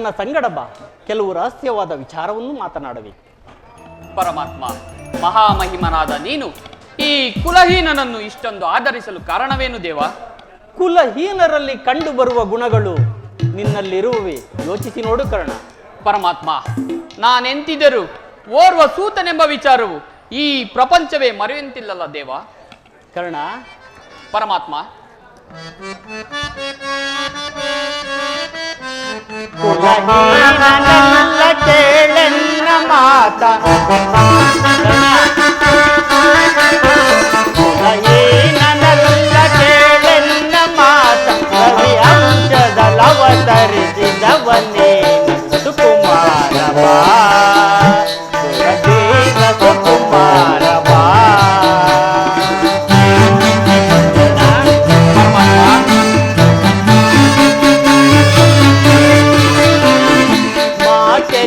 ನನ್ನ ಸಂಗಡ ಬಾ, ಕೆಲವು ರಹಸ್ಯವಾದ ವಿಚಾರವನ್ನು ಮಾತನಾಡಬೇಕು. ಪರಮಾತ್ಮ, ಮಹಾಮಹಿಮನಾದ ನೀನು ಈ ಕುಲಹೀನನನ್ನು ಇಷ್ಟೊಂದು ಆಧರಿಸಲು ಕಾರಣವೇನು ದೇವ? ಕುಲಹೀನರಲ್ಲಿ ಕಂಡುಬರುವ ಗುಣಗಳು ನಿನ್ನಲ್ಲಿರುವವೇ, ಯೋಚಿಸಿ ನೋಡು ಕರ್ಣ. ಪರಮಾತ್ಮ, ನಾನೆಂತಿದ್ದರೂ ಓರ್ವ ಸೂತನೆಂಬ ವಿಚಾರವು ಈ ಪ್ರಪಂಚವೇ ಮರೆಯುವಂತಿಲ್ಲಲ್ಲ ದೇವ? ಕರ್ಣ, ಪರಮಾತ್ಮ, ಕುಲಹೀನನಲ್ಲ ಕೇಳೆನ್ನ ಮಾತ, ಕುಲಹೀನನಲ್ಲ ಕೇಳೆನ್ನ ಮಾತ, ರವಿ ಅಂಶದಲವತರಿಸಿದವನೇ ಸುಕುಮಾರ ಬಾ, ಸುರಧೀರ ಸುಕುಮಾರ ಬಾ.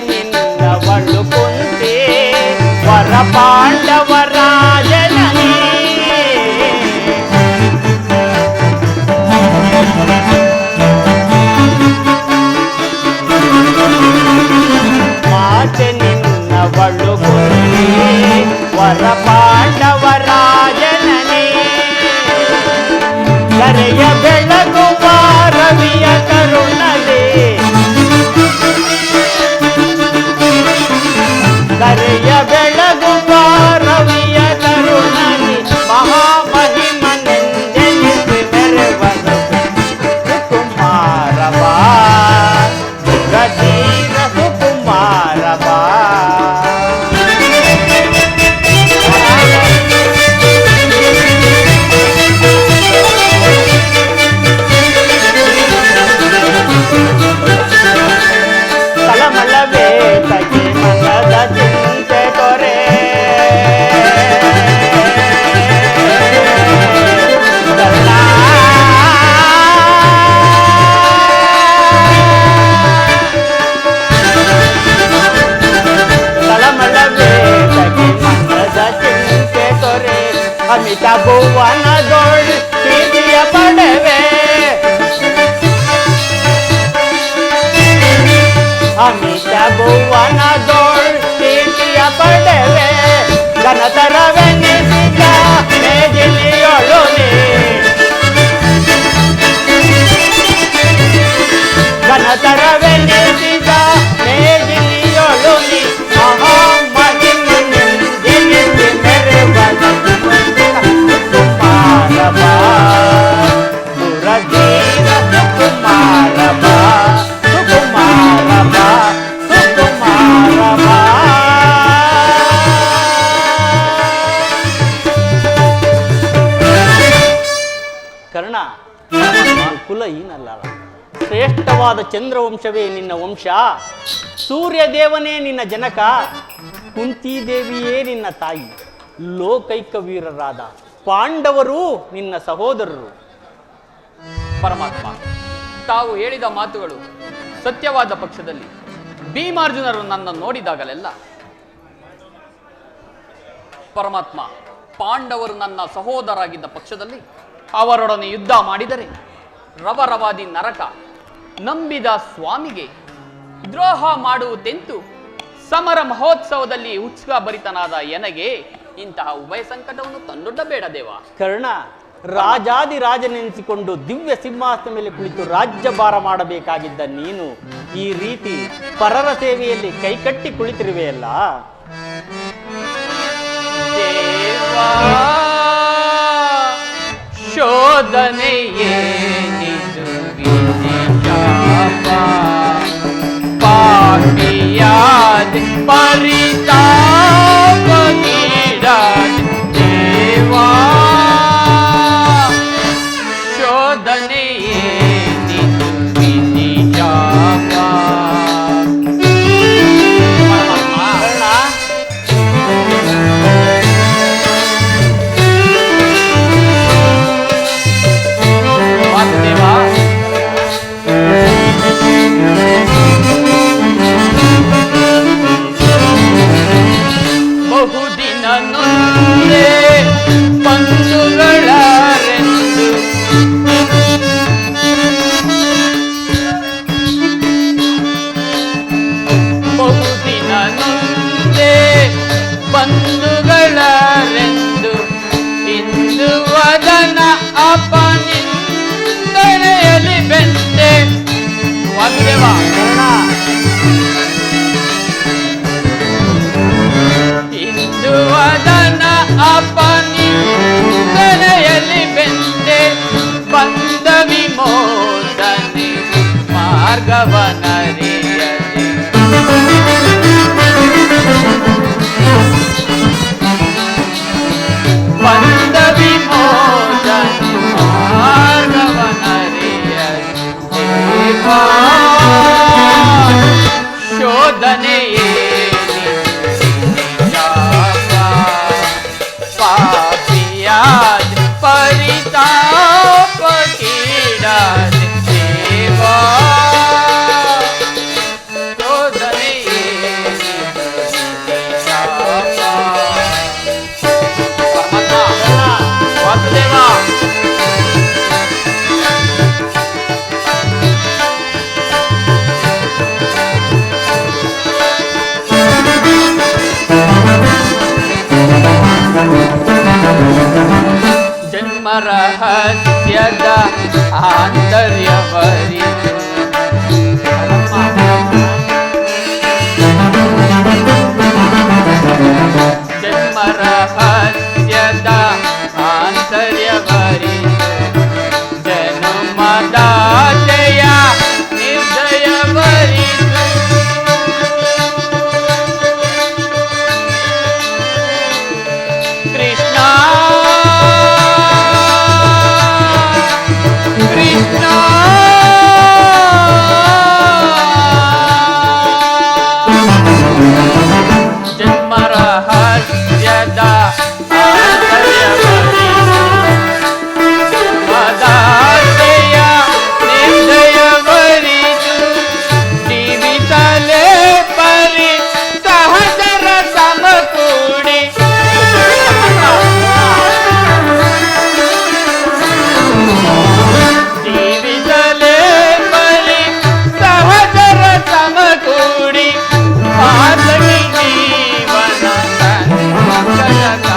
ನಿನ್ನವಳು ಕುಂತೆ ವರ ಪಾಂಡವರಾಜನೇ, ಮಾತೆ ನಿನ್ನವಳು ಕುಂತೆ ವರ ಪಾಂಡವರಾಜನೇ, ಕರೆಯ ಬೆಳಗುವ ರವಿಯ ಕರುಣಲೇ, ಕರೆಯ ಬೆಳಗುವ ರವಿಯ ಕರುಣನಿ, ಮಹಾಮಹಿಮನೆಂದೆನಿಸಿ ಮೆರೆವನು ಸುಕುಮಾರ ಬಾ, ಸುರಧೀರ ಸುಕುಮಾರ ಬಾ. ಕಲಮಲವೇ ತಗೆ ಮನದ ಚಿಂತೆ ತೊರೆ, ಕಲಮಲವೇ ತಗೆ ಮನದ ಚಿಂತೆ ತೊರೆ, ಅಮಿತ ಭುವನದೊಳ್ ಕೀರ್ತಿಯ ಪಡೆವೆ, ಅಮಿತ ಭುವನದೊಳ್ ಕೀರ್ತಿಯ ಪಡೆವೆ, ಘನತರವೆನಿಸಿದ ಮೇಜಿಲಿಯೊಳು ನೀ, ಘನತರವೆನಿಸಿದ ಮೇಜಿಲಿಯೊಳು ನೀ, ಮಹಾಮಹಿಮನೆಂದೆನಿಸಿ ಮೆರೆವನು ಸುಕುಮಾರ ಬಾ, ಸುರಧೀರ ಸುಕುಮಾರ ಬಾ, ಸುಕುಮಾರ ಬಾ, ಸುಕುಮಾರ ಬಾ. ಕರ್ಣ, ಕುಲಹೀನಲ್ಲ, ಶ್ರೇಷ್ಠವಾದ ಚಂದ್ರವಂಶವೇ ನಿನ್ನ ವಂಶ, ಸೂರ್ಯದೇವನೇ ನಿನ್ನ ಜನಕ, ಕುಂತಿದೇವಿಯೇ ನಿನ್ನ ತಾಯಿ, ಲೋಕೈಕ ವೀರರಾದ ಪಾಂಡವರು ನಿನ್ನ ಸಹೋದರರು. ಪರಮಾತ್ಮ, ತಾವು ಹೇಳಿದ ಮಾತುಗಳು ಸತ್ಯವಾದ ಪಕ್ಷದಲ್ಲಿ ಭೀಮಾರ್ಜುನರು ನನ್ನ ನೋಡಿದಾಗಲೆಲ್ಲ ಪರಮಾತ್ಮ, ಪಾಂಡವರು ನನ್ನ ಸಹೋದರಾಗಿದ್ದ ಪಕ್ಷದಲ್ಲಿ ಅವರೊಡನೆ ಯುದ್ಧ ಮಾಡಿದರೆ ರವರವಾದಿ ನರಕ ನಂಬಿದ ಸ್ವಾಮಿಗೆ ದ್ರೋಹ ಮಾಡುವುದೆಂತು ಸಮರ ಮಹೋತ್ಸವದಲ್ಲಿ ಉತ್ಸಾಹಭರಿತನಾದ ಎನಗೆ ಇಂತಹ ಉಭಯ ಸಂಕಟವನ್ನು ತಂದೊಡ್ಡಬೇಡ ದೇವ. ಕರ್ಣ, ರಾಜಾದಿರಾಜನೆನಿಸಿಕೊಂಡು ದಿವ್ಯ ಸಿಂಹಾಸನ ಮೇಲೆ ಕುಳಿತು ರಾಜ್ಯಭಾರ ಮಾಡಬೇಕಾಗಿದ್ದ ನೀನು ಈ ರೀತಿ ಪರರ ಸೇವೆಯಲ್ಲಿ ಕೈಕಟ್ಟಿ ಕುಳಿತಿರುವೆಯಲ್ಲ. ದೇವಾ, ಶೋಧನೆಯೇ ಪಾಪಿಯಾದ ಪರಿತಾಪ ನೀಡಾದ ದೇವಾ, ಶೋಧನೆಯೇ ವಿಧಿಶಾಪ. ರಹಸ್ಯದ ಆಂತರ್ಯವರಿತು ಜನ್ಮ ರಹಸ್ಯದ ಆಂತರ್ಯವರಿತು ಜನುಮದಾತೆಯ ನಿರ್ದಯವರಿತು ಕೃಷ್ಣ ಕೃಷ್ಣ ಜನ್ಮ ರಹಸ್ಯದ ಆಂತರ್ಯವರಿತು ಮದಾತೆಯ ನಿರ್ದಯವರಿತು ಜೀವಿತಲೇ ಪರಿ ಸಹಜರ ಸಮಕೂಡಿ ಜೀವಿತಲೇ ಪರಿ ಸಹಜರ ಸಮಕೂಡಿ ಪಾತಕಿ ಜೀವನ ಸಂಕಟ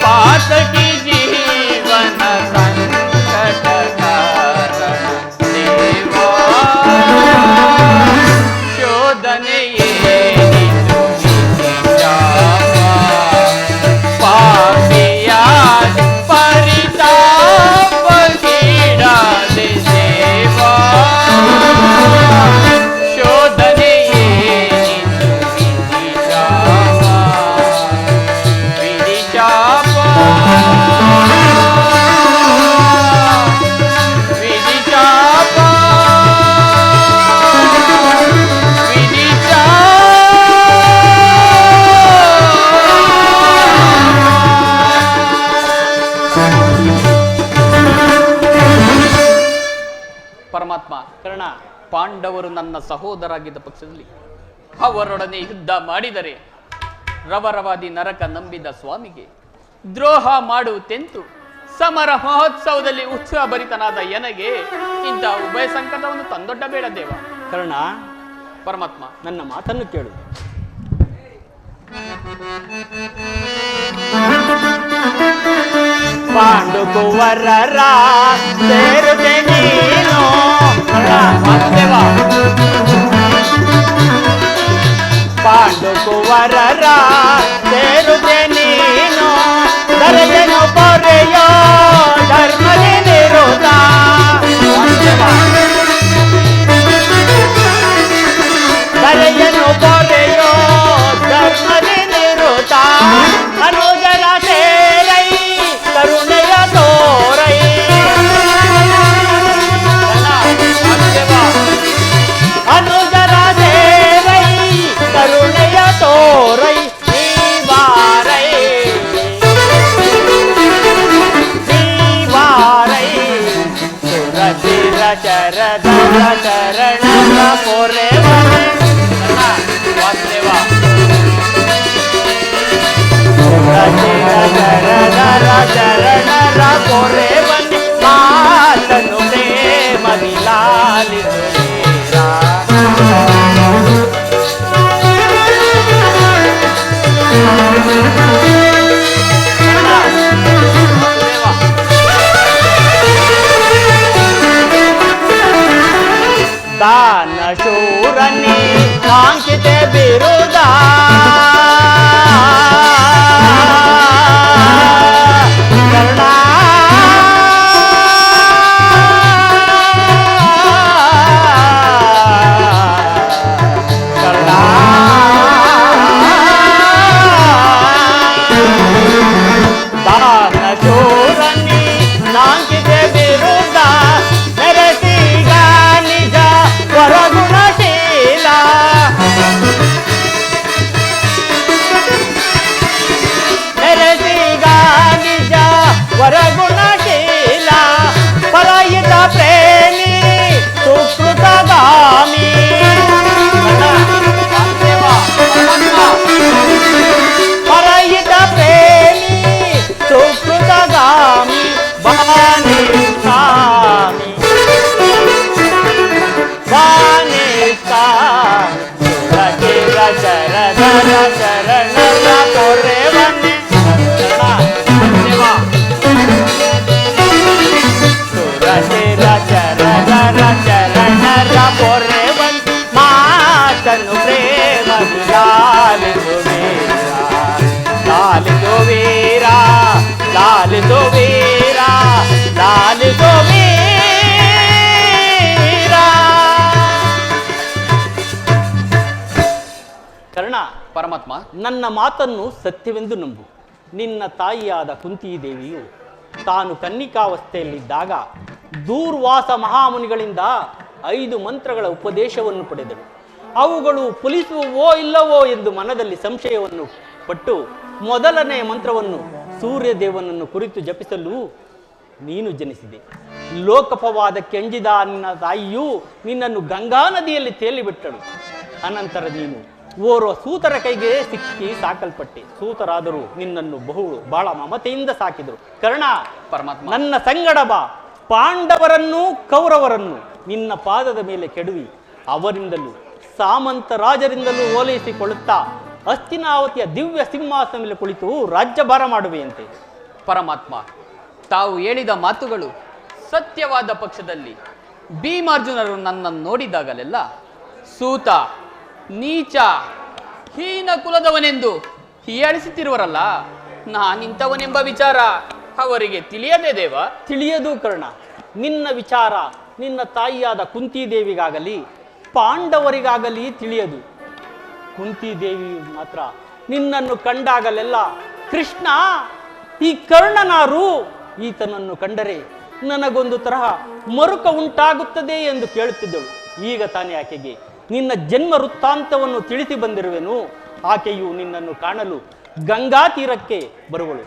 ಪಾತಕಿ ಜೀವನ ಸಂಕಟ ಕಾರಣ ದೇವಾ ಶೋಧನೆಯೇ ಪಾಪಿಯಾದ ಪರಿತಾಪಗೀಡಾದೆ ದೇವಾ ಶೋಧನೆಯೇ ವಿಧಿಚಾಪ ವಿಧಿಚಾಪ ಪರಮಾತ್ಮ ಕರ್ಣ, ಪಾಂಡವರು ನನ್ನ ಸಹೋದರಾಗಿದ್ದ ಪಕ್ಷದಲ್ಲಿ ಅವರೊಡನೆ ಯುದ್ಧ ಮಾಡಿದರೆ ರವರವಾದಿ ನರಕ ನಂಬಿದ ಸ್ವಾಮಿಗೆ ದ್ರೋಹ ಮಾಡುತ್ತೆಂತು ಸಮರ ಮಹೋತ್ಸವದಲ್ಲಿ ಉತ್ಸಾಹ ಭರಿತನಾದ ಎನಗೆ ಇಂಥ ಉಭಯ ಸಂಕಟವನ್ನು ತಂದೊಡ್ಡಬೇಡ ದೇವ. ಕರ್ಣ, ಪರಮಾತ್ಮ ನನ್ನ ಮಾತನ್ನು ಕೇಳು. ಪಾಂಡುಕುವರರ ಸೇರುದೆ ನೀನು ದೇವ. ಪಾಂಡುಕುವರರ ಸೇರುದೆ ನೀನು ದರೆಯನು ಪೊರೆಯೋ ಧರ್ಮದಿ ನಿರುತ ದರೆಯನು ಪೊರೆಯೋ ಧರ್ಮದಿ ನಿರುತ ಅನುಜರ ಸೇರೈ ಕರುಣೆಯ ತೋರೈ ಅನುಜರ ಸೇರೈ ಕರುಣೆಯ ತೋರೈ ಈ ಬಾರೈ ಶರಣರ ಪೊರೆ ಬನ್ನಿ ದೇವ ಸುರಶಿರ ಶರಣರ ಶರಣರ ಪೊರೆ ಬನ್ನಿ ಮಾತನು ಪ್ರೇಮ ಲಾಲಿದು ವೀರ ಲಾಲಿದು ವೀರ ಲಾಲಿದು ವೀರ. ಕರ್ಣ, ಪರಮಾತ್ಮ, ನನ್ನ ಮಾತನ್ನು ಸತ್ಯವೆಂದು ನಂಬು. ನಿನ್ನ ತಾಯಿಯಾದ ಕುಂತಿದೇವಿಯು ತಾನು ಕನ್ನಿಕಾವಸ್ಥೆಯಲ್ಲಿದ್ದಾಗ ದೂರ್ವಾಸ ಮಹಾಮುನಿಗಳಿಂದ 5 ಮಂತ್ರಗಳ ಉಪದೇಶವನ್ನು ಪಡೆದಳು. ಅವುಗಳು ಫಲಿಸುವವೋ ಇಲ್ಲವೋ ಎಂದು ಮನದಲ್ಲಿ ಸಂಶಯವನ್ನು ಪಟ್ಟು ಮೊದಲನೇ ಮಂತ್ರವನ್ನು ಸೂರ್ಯದೇವನನ್ನು ಕುರಿತು ಜಪಿಸಲು ನೀನು ಜನಿಸಿದೆ. ಲೋಕಪವಾದಕ್ಕೆ ಅಂಜಿದ ನಿನ್ನ ತಾಯಿಯು ನಿನ್ನನ್ನು ಗಂಗಾ ನದಿಯಲ್ಲಿ ತೇಲಿಬಿಟ್ಟಳು. ಅನಂತರ ನೀನು ಓರ್ವ ಸೂತರ ಕೈಗೆ ಸಿಕ್ಕಿ ಸಾಕಲ್ಪಟ್ಟೆ. ಸೂತರಾದರೂ ನಿನ್ನನ್ನು ಬಹಳ ಮಮತೆಯಿಂದ ಸಾಕಿದರು. ಕರ್ಣ, ಪರಮಾತ್ಮ, ನನ್ನ ಸಂಗಡ ಬಾ. ಪಾಂಡವರನ್ನು ಕೌರವರನ್ನು ನಿನ್ನ ಪಾದದ ಮೇಲೆ ಕೆಡವಿ ಅವರಿಂದಲೂ ಸಾಮಂತ ರಾಜರಿಂದಲೂ ಓಲೈಸಿಕೊಳ್ಳುತ್ತಾ ಹಸ್ತಿನಾವತಿಯ ದಿವ್ಯ ಸಿಂಹಾಸನ ಮೇಲೆ ಕುಳಿತು ರಾಜ್ಯಭಾರ ಮಾಡುವೆಯಂತೆ. ಪರಮಾತ್ಮ, ತಾವು ಹೇಳಿದ ಮಾತುಗಳು ಸತ್ಯವಾದ ಪಕ್ಷದಲ್ಲಿ ಭೀಮಾರ್ಜುನರು ನನ್ನನ್ನು ನೋಡಿದಾಗಲೆಲ್ಲ ಸೂತ, ನೀಚ, ಹೀನ ಕುಲದವನೆಂದು ಹೀಯಾಳಿಸುತ್ತಿರುವರಲ್ಲ, ನಾನಿಂಥವನೆಂಬ ವಿಚಾರ ಅವರಿಗೆ ತಿಳಿಯದೆ ದೇವ? ತಿಳಿಯದು ಕರ್ಣ. ನಿನ್ನ ವಿಚಾರ ನಿನ್ನ ತಾಯಿಯಾದ ಕುಂತಿದೇವಿಗಾಗಲಿ ಪಾಂಡವರಿಗಾಗಲಿ ತಿಳಿಯದು. ಕುಂತಿದೇವಿ ಮಾತ್ರ ನಿನ್ನನ್ನು ಕಂಡಾಗಲೆಲ್ಲ ಕೃಷ್ಣ, ಈ ಕರ್ಣನಾರು, ಈತನನ್ನು ಕಂಡರೆ ನನಗೊಂದು ತರಹ ಮರುಕ ಉಂಟಾಗುತ್ತದೆ ಎಂದು ಕೇಳುತ್ತಿದ್ದಳು. ಈಗ ತಾನೇ ಆಕೆಗೆ ನಿನ್ನ ಜನ್ಮ ವೃತ್ತಾಂತವನ್ನು ತಿಳಿಸಿ ಬಂದಿರುವೆನು. ಆಕೆಯು ನಿನ್ನನ್ನು ಕಾಣಲು ಗಂಗಾ ತೀರಕ್ಕೆ ಬರುವಳು.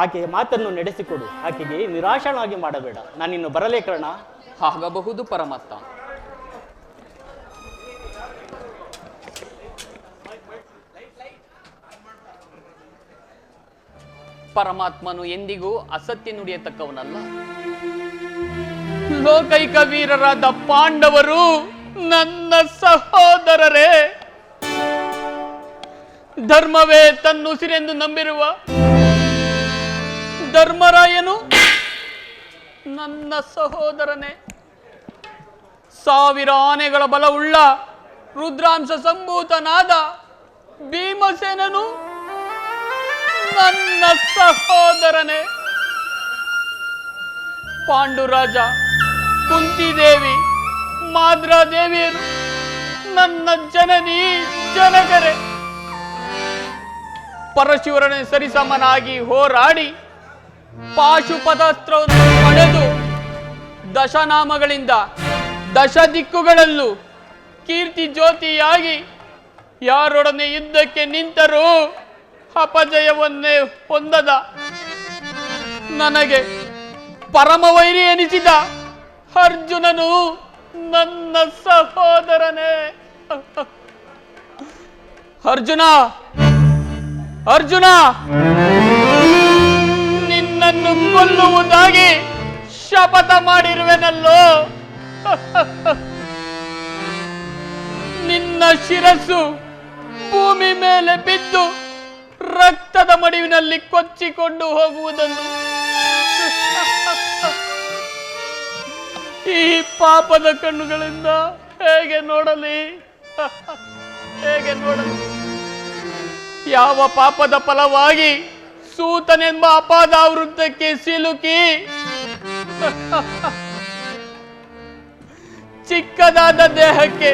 ಆಕೆಯ ಮಾತನ್ನು ನಡೆಸಿಕೊಡು. ಆಕೆಗೆ ನಿರಾಶನಾಗಿ ಮಾಡಬೇಡ. ನಾನಿನ್ನು ಬರಲೇ ಕರ್ಣ? ಆಗಬಹುದು ಪರಮಾತ್ಮ. ಪರಮಾತ್ಮನು ಎಂದಿಗೂ ಅಸತ್ಯ ನುಡಿಯತಕ್ಕವನಲ್ಲ. ಲೋಕೈಕ ವೀರರಾದ ಪಾಂಡವರು ನನ್ನ ಸಹೋದರರೇ. ಧರ್ಮವೇ ತನ್ನುಸಿರೆಂದು ನಂಬಿರುವ ಧರ್ಮರಾಯನು ನನ್ನ ಸಹೋದರನೇ. 1000 ಆನೆಗಳ ಬಲವುಳ್ಳ ರುದ್ರಾಂಶ ಸಂಭೂತನಾದ ಭೀಮಸೇನನು ನನ್ನ ಸಹೋದರನೇ. ಪಾಂಡುರಾಜ, ಕುಂತಿದೇವಿ, ಮಾದ್ರಾದೇವಿಯರು ನನ್ನ ಜನನಿ ಜನಕರೇ. ಪರಶುರನೇ ಸರಿಸಮನಾಗಿ ಹೋರಾಡಿ ಪಾಶುಪತಾಸ್ತ್ರವನ್ನು ಪಡೆದು ದಶನಾಮಗಳಿಂದ ದಶ ದಿಕ್ಕುಗಳಲ್ಲೂ ಕೀರ್ತಿ ಜ್ಯೋತಿಯಾಗಿ ಯಾರೊಡನೆ ಯುದ್ಧಕ್ಕೆ ನಿಂತರೂ ಅಪಜಯವನ್ನೇ ಹೊಂದದ ನನಗೆ ಪರಮವೈರಿ ಎನಿಸಿದ ಅರ್ಜುನನು ನನ್ನ ಸಹೋದರನೇ. ಅರ್ಜುನ, ಅರ್ಜುನ, ನಿನ್ನನ್ನು ಕೊಲ್ಲುವುದಾಗಿ ಶಪಥ ಮಾಡಿರುವೆನಲ್ಲೋ. ನಿನ್ನ ಶಿರಸ್ಸು ಭೂಮಿ ಮೇಲೆ ಬಿದ್ದು ರಕ್ತದ ಮಡುವಿನಲ್ಲಿ ಕೊಚ್ಚಿಕೊಂಡು ಹೋಗುವುದನ್ನು ಈ ಪಾಪದ ಕಣ್ಣುಗಳಿಂದ ಹೇಗೆ ನೋಡಲಿ? ಹೇಗೆ ನೋಡಲಿ? ಯಾವ ಪಾಪದ ಫಲವಾಗಿ ಸೂತನೆಂಬ ಅಪಾದಾವೃತ್ತಕ್ಕೆ ಸಿಲುಕಿ ಚಿಕ್ಕದಾದ ದೇಹಕ್ಕೆ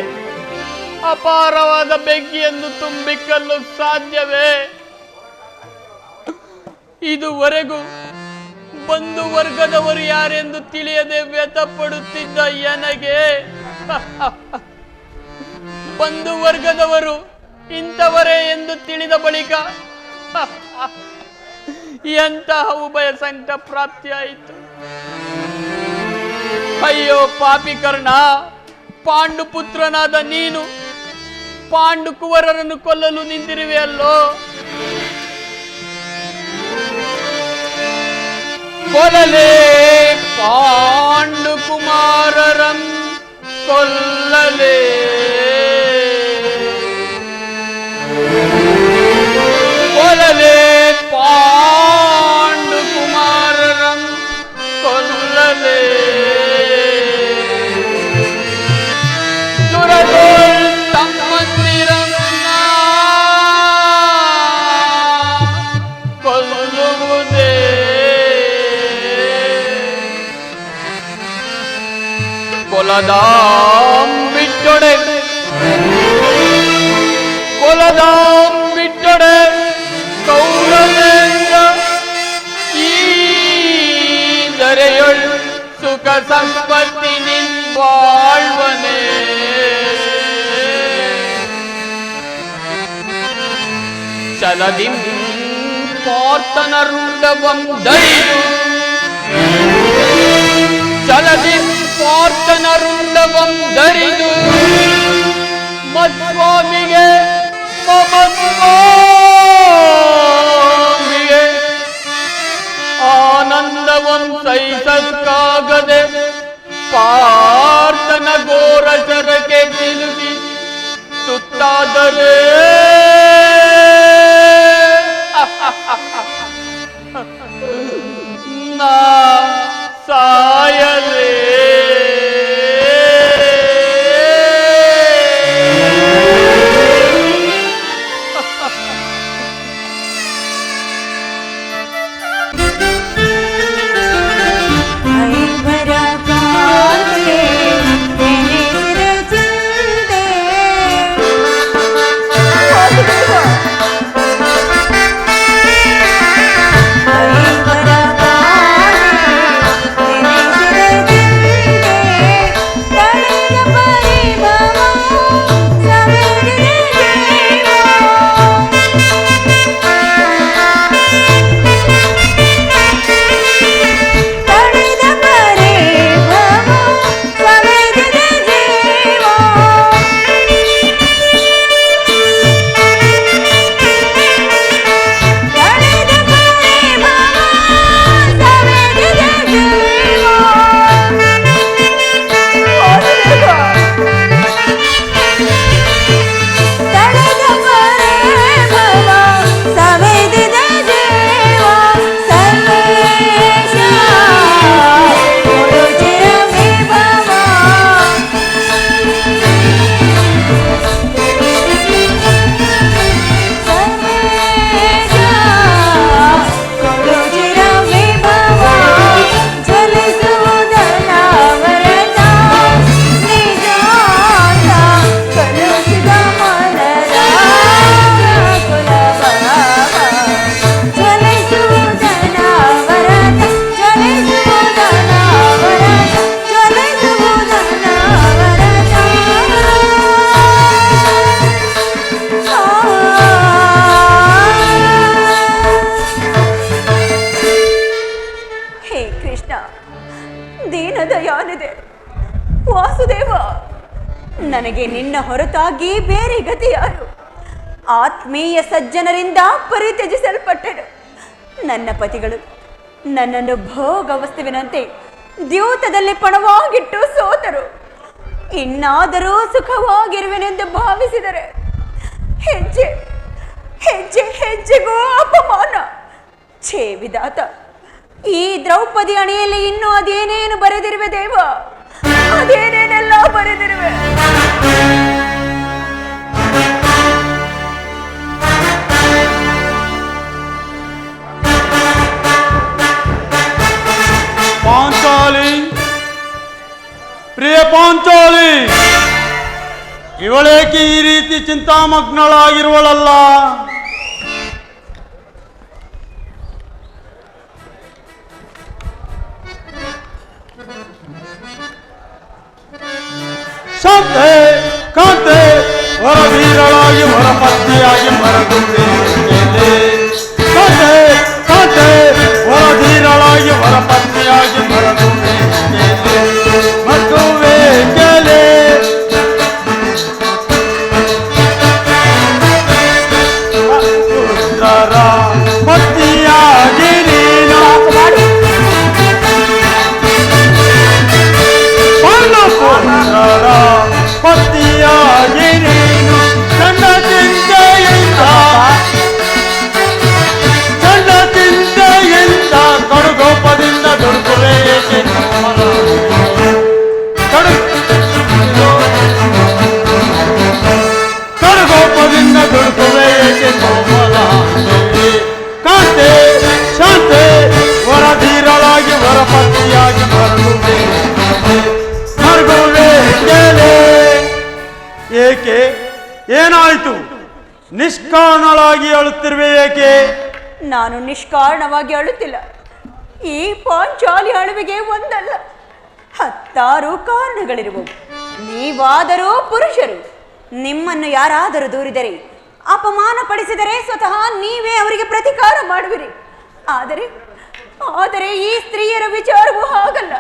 ಅಪಾರವಾದ ಬೆಂಕಿಯನ್ನು ತುಂಬಿಕೊಳ್ಳಲು ಸಾಧ್ಯವೇ? ಇದುವರೆಗೂ ಬಂಧು ವರ್ಗದವರು ಯಾರೆಂದು ತಿಳಿಯದೆ ವ್ಯಥಪಡುತ್ತಿದ್ದ ನನಗೆ ಬಂಧು ವರ್ಗದವರು ಇಂಥವರೇ ಎಂದು ತಿಳಿದ ಬಳಿಕ ಎಂತಹ ಉಭಯ ಸಂಕಟ ಪ್ರಾಪ್ತಿಯಾಯಿತು. ಅಯ್ಯೋ ಪಾಪಿ ಕರ್ಣ, ಪಾಂಡು ಪುತ್ರನಾದ ನೀನು ಪಾಂಡು ಕುವರರನ್ನು ಕೊಲ್ಲಲು ನಿಂತಿರುವೆಯಲ್ಲೋ. ಕೊಲ್ಲಲೇ ಪಾಂಡು ಕುಮಾರರಂ ಕೊಲ್ಲಲೇ. ಕೊಲದಾಂಬಿಟ್ಟೊಡೆ ಕೊಲದಾಂಬಿಟ್ಟೊಡೆ ಕೌರವೇಂದ್ರ ಈ ದರೆಯೊಳ್ ಸುಖ ಸಂಪತ್ತಿ ನಿನ್ವಾಳ್ವನೆ ಚಲದಿಂ ಪಾರ್ಥನರುಂಡವಂ ದೈದು ಚಲದಿಂ ಪಾರ್ಥನರುಂಡವಂ ದರಿದು ಮತ್ಸ್ವಾಮಿಗೆ ಮಮಸ್ವಾಮಿಗೆ ಆನಂದವಂ ಸಹಿಸಕ್ಕಾಗದೆ ಪಾರ್ಥನ ಘೋರ ಶರಕ್ಕೆ ಸಿಲುಕಿ ತುತ್ತಾದರೆ ನಾ ಸಾಯಲೇ ದೀನದಯಾನಿದೆ ವಾಸುದೇವ, ನನಗೆ ನಿನ್ನ ಹೊರತಾಗಿ ಬೇರೆ ಗತಿ ಯಾರು? ಆತ್ಮೀಯ ಸಜ್ಜನರಿಂದ ಪರಿತ್ಯಜಿಸಲ್ಪಟ್ಟೆನು. ನನ್ನ ಪತಿಗಳು ನನ್ನನ್ನು ಭೋಗ ವಸ್ತುವಿನಂತೆ ದ್ಯೂತದಲ್ಲಿ ಪಣವಾಗಿಟ್ಟು ಸೋತರು. ಇನ್ನಾದರೂ ಸುಖವಾಗಿರುವೆನೆಂದು ಭಾವಿಸಿದರೆ ಹೆಜ್ಜೆ ಹೆಜ್ಜೆ ಹೆಜ್ಜೆಗೂ ಅಪಮಾನ. ಛೇ ವಿಧಾತ, ಈ ದ್ರೌಪದಿ ಅಣಿಯಲ್ಲಿ ಇನ್ನೂ ಅದೇನೇನು ಬರೆದಿರುವೆ ದೇವ, ಅದೇನೇನೆಲ್ಲ ಬರೆದಿರುವೆ. ಪಾಂಚಾಲಿ, ಪ್ರಿಯ ಪಾಂಚಾಲಿ, ಇವಳೇಕೆ ಈ ರೀತಿ ಚಿಂತಾಮಗ್ನಳಾಗಿರುವಳಲ್ಲ? ಶಾಂತೆ ಕಾಂತೆ ಹೊರವೀರಳಾಗಿ ಹೊರಪತ್ನಿಯಾಗಿ ಹೊರಗುಂದೆ ಕಾಂತೆ ಕಾಂತೆ ಹೊರಧೀರಳಾಗಿ ಹೊರಪತ್ನಿಯಾಗಿ ಹೊರಗುಂದೆ ಮಗುವೆ ಕೆಲೆ ಪುತ್ರರ ಪತ್ನಿಯಾಗಿ ನೀನು ಪುತ್ರರ ಪತಿಯಾಗಿ ನೀನು ನನ್ನ ನಿಷ್ಕಾರಣಳಾಗಿ ಅಳುತ್ತಿರುವೆ ಏಕೆ? ನಾನು ನಿಷ್ಕಾರಣವಾಗಿ ಅಳುತ್ತಿಲ್ಲ. ಈ ಪಾಂಚಾಲಿ ಅಳುವಿಗೆ ಒಂದಲ್ಲ 10 ಕಾರಣಗಳಿರುವವು. ನೀವಾದರೂ ಪುರುಷರು. ನಿಮ್ಮನ್ನು ಯಾರಾದರೂ ದೂರಿದರೆ, ಅಪಮಾನ ಪಡಿಸಿದರೆ ಸ್ವತಃ ನೀವೇ ಅವರಿಗೆ ಪ್ರತಿಕಾರ ಮಾಡುವಿರಿ. ಆದರೆ ಈ ಸ್ತ್ರೀಯರ ವಿಚಾರವೂ ಹಾಗಲ್ಲ.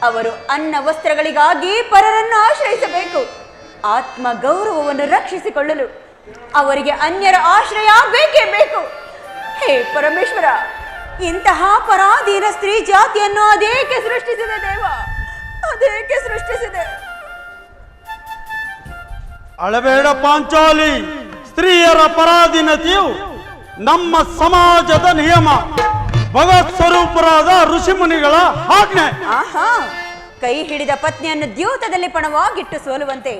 ಅವರು ಅನ್ನ ವಸ್ತ್ರಗಳಿಗಾಗಿ ಪರರನ್ನು ಆಶ್ರಯಿಸಬೇಕು. ಆತ್ಮ ಗೌರವವನ್ನು ರಕ್ಷಿಸಿಕೊಳ್ಳಲು ಅವರಿಗೆ ಅನ್ಯರ ಆಶ್ರಯ ಬೇಕೇ ಬೇಕು. ಹೇ ಪರಮೇಶ್ವರ, ಇಂತಹ ಪರಾಧೀನ ಸ್ತ್ರೀ ಜಾತಿಯನ್ನು ಅದೇಕೆ ಸೃಷ್ಟಿಸಿದೆ ದೇವ? ಅದೇಕೆ ಸೃಷ್ಟಿಸಿದೆ? ಅಳಬೇಡ ಪಾಂಚಾಲಿ. ಸ್ತ್ರೀಯರ ಪರಾಧೀನತೆಯು ನಮ್ಮ ಸಮಾಜದ ನಿಯಮ, ಭಗವತ್ ಸ್ವರೂಪರಾದ ಋಷಿಮುನಿಗಳ ಆಜ್ಞೆ. ಆಹಾ, ಕೈ ಹಿಡಿದ ಪತ್ನಿಯನ್ನು ದ್ಯೂತದಲ್ಲಿ ಪಣವಾಗಿಟ್ಟು ಸೋಲುವಂತೆ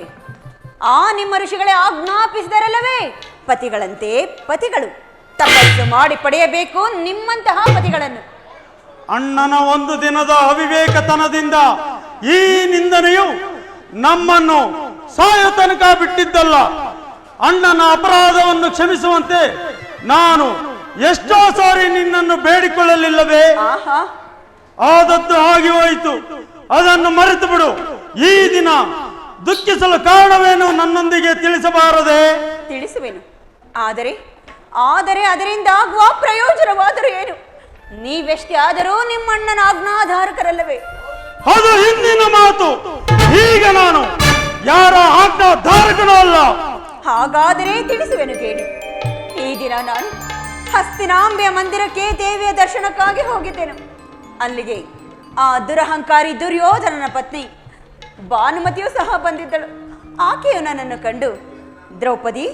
ಆ ನಿಮ್ಮ ಋಷಿಗಳೇ ಆಜ್ಞಾಪಿಸಿದರಲ್ಲವೇ? ಪತಿಗಳಂತೆ ಪತಿಗಳು ತಪಸ್ಸು ಮಾಡಿ ಪಡೆಯಬೇಕು ನಿಮ್ಮಂತಹ ಪತಿಗಳನ್ನು. ಅಣ್ಣನ ಒಂದು ದಿನದ ಅವಿವೇಕತನದಿಂದ ಈ ನಿಂದನೆಯು ನಮ್ಮನ್ನು ಸಾಯ ತನಕ ಬಿಟ್ಟಿದ್ದಲ್ಲ. ಅಣ್ಣನ ಅಪರಾಧವನ್ನು ಕ್ಷಮಿಸುವಂತೆ ನಾನು ಎಷ್ಟೋ ಸಾರಿ ನಿನ್ನನ್ನು ಬೇಡಿಕೊಳ್ಳಲಿಲ್ಲವೇ? ಆಹಾ, ಆದದ್ದು ಆಗಿ ಹೋಯಿತು, ಅದನ್ನು ಮರೆತು ಬಿಡು. ಈ ದಿನ ದುಃಖಿಸಲು ಕಾರಣವೇನು ನನ್ನೊಂದಿಗೆ ತಿಳಿಸಬಾರದೆ? ತಿಳಿಸುವೆನು. ಆದರೆ ಅದರಿಂದ ಆಗುವ ಪ್ರಯೋಜನವಾದರೂ ಏನು? ನೀವೆಷ್ಟೇ ಆದರೂ ನಿಮ್ಮಣ್ಣನ ಆಜ್ಞಾಧಾರಕರಲ್ಲವೇ? ಅದು ಹಿಂದಿನ ಮಾತು. ಈಗ ನಾನು ಯಾರ ಆಜ್ಞಾಧಾರಕನೂ ಅಲ್ಲ. ಹಾಗಾದರೆ ತಿಳಿಸುವೆನು ಕೇಳಿ. ಈ ದಿನ ನಾನು ಹಸ್ತಿನಾಂಬೆಯ ಮಂದಿರಕ್ಕೆ ದೇವಿಯ ದರ್ಶನಕ್ಕಾಗಿ ಹೋಗಿದ್ದೆನು. ಅಲ್ಲಿಗೆ ಆ ದುರಹಂಕಾರಿ ದುರ್ಯೋಧನನ ಪತ್ನಿ ಭಾನುಮತಿಯೂ ಸಹ ಬಂದಿದ್ದಳು. ಆಕೆಯು ನನ್ನನ್ನು ಕಂಡು, ದ್ರೌಪದಿ,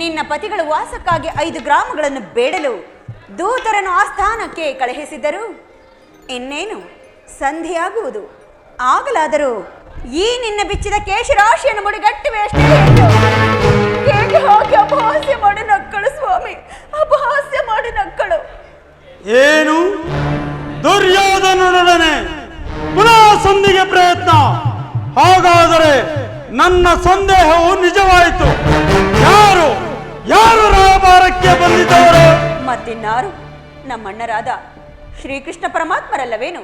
ನಿನ್ನ ಪತಿಗಳು ವಾಸಕ್ಕಾಗಿ 5 ಗ್ರಾಮಗಳನ್ನು ಬೇಡಲು ದೂತರನ್ನು ಆಸ್ಥಾನಕ್ಕೆ ಕಳುಹಿಸಿದ್ದರು. ಇನ್ನೇನು ಸಂಧಿಯಾಗುವುದು. ಆಗಲಾದರೂ ಈ ನಿನ್ನ ಬಿಚ್ಚಿದ ಕೇಶರಾಶಿಯನ್ನು ಮುಡಿಗಟ್ಟಿವೆ ಅಷ್ಟೇ ಎಂದು ಕೇಕೆ ಹಾಕಿ ಅಪಹಾಸ್ಯ ಮಾಡಿ ನಕ್ಕಳು. ಸ್ವಾಮಿ, ಅಪಹಾಸ್ಯ ಮಾಡಿ ನಕ್ಕಳು. ಏನು? ದುರ್ಯೋಧನನೊಡನೆ ಪುನಃ ಸಂಧಿಗೆ ಪ್ರಯತ್ನ? ಹಾಗಾದರೆ ನನ್ನ ಸಂದೇಹವು ನಿಜವಾಯಿತು. ಯಾರು ರಾಯಭಾರಕ್ಕೆ ಬಂದಿದ್ದವರು? ಮತ್ತಿನ್ನಾರು, ನಮ್ಮಣ್ಣರಾದ ಶ್ರೀಕೃಷ್ಣ ಪರಮಾತ್ಮರಲ್ಲವೇನು?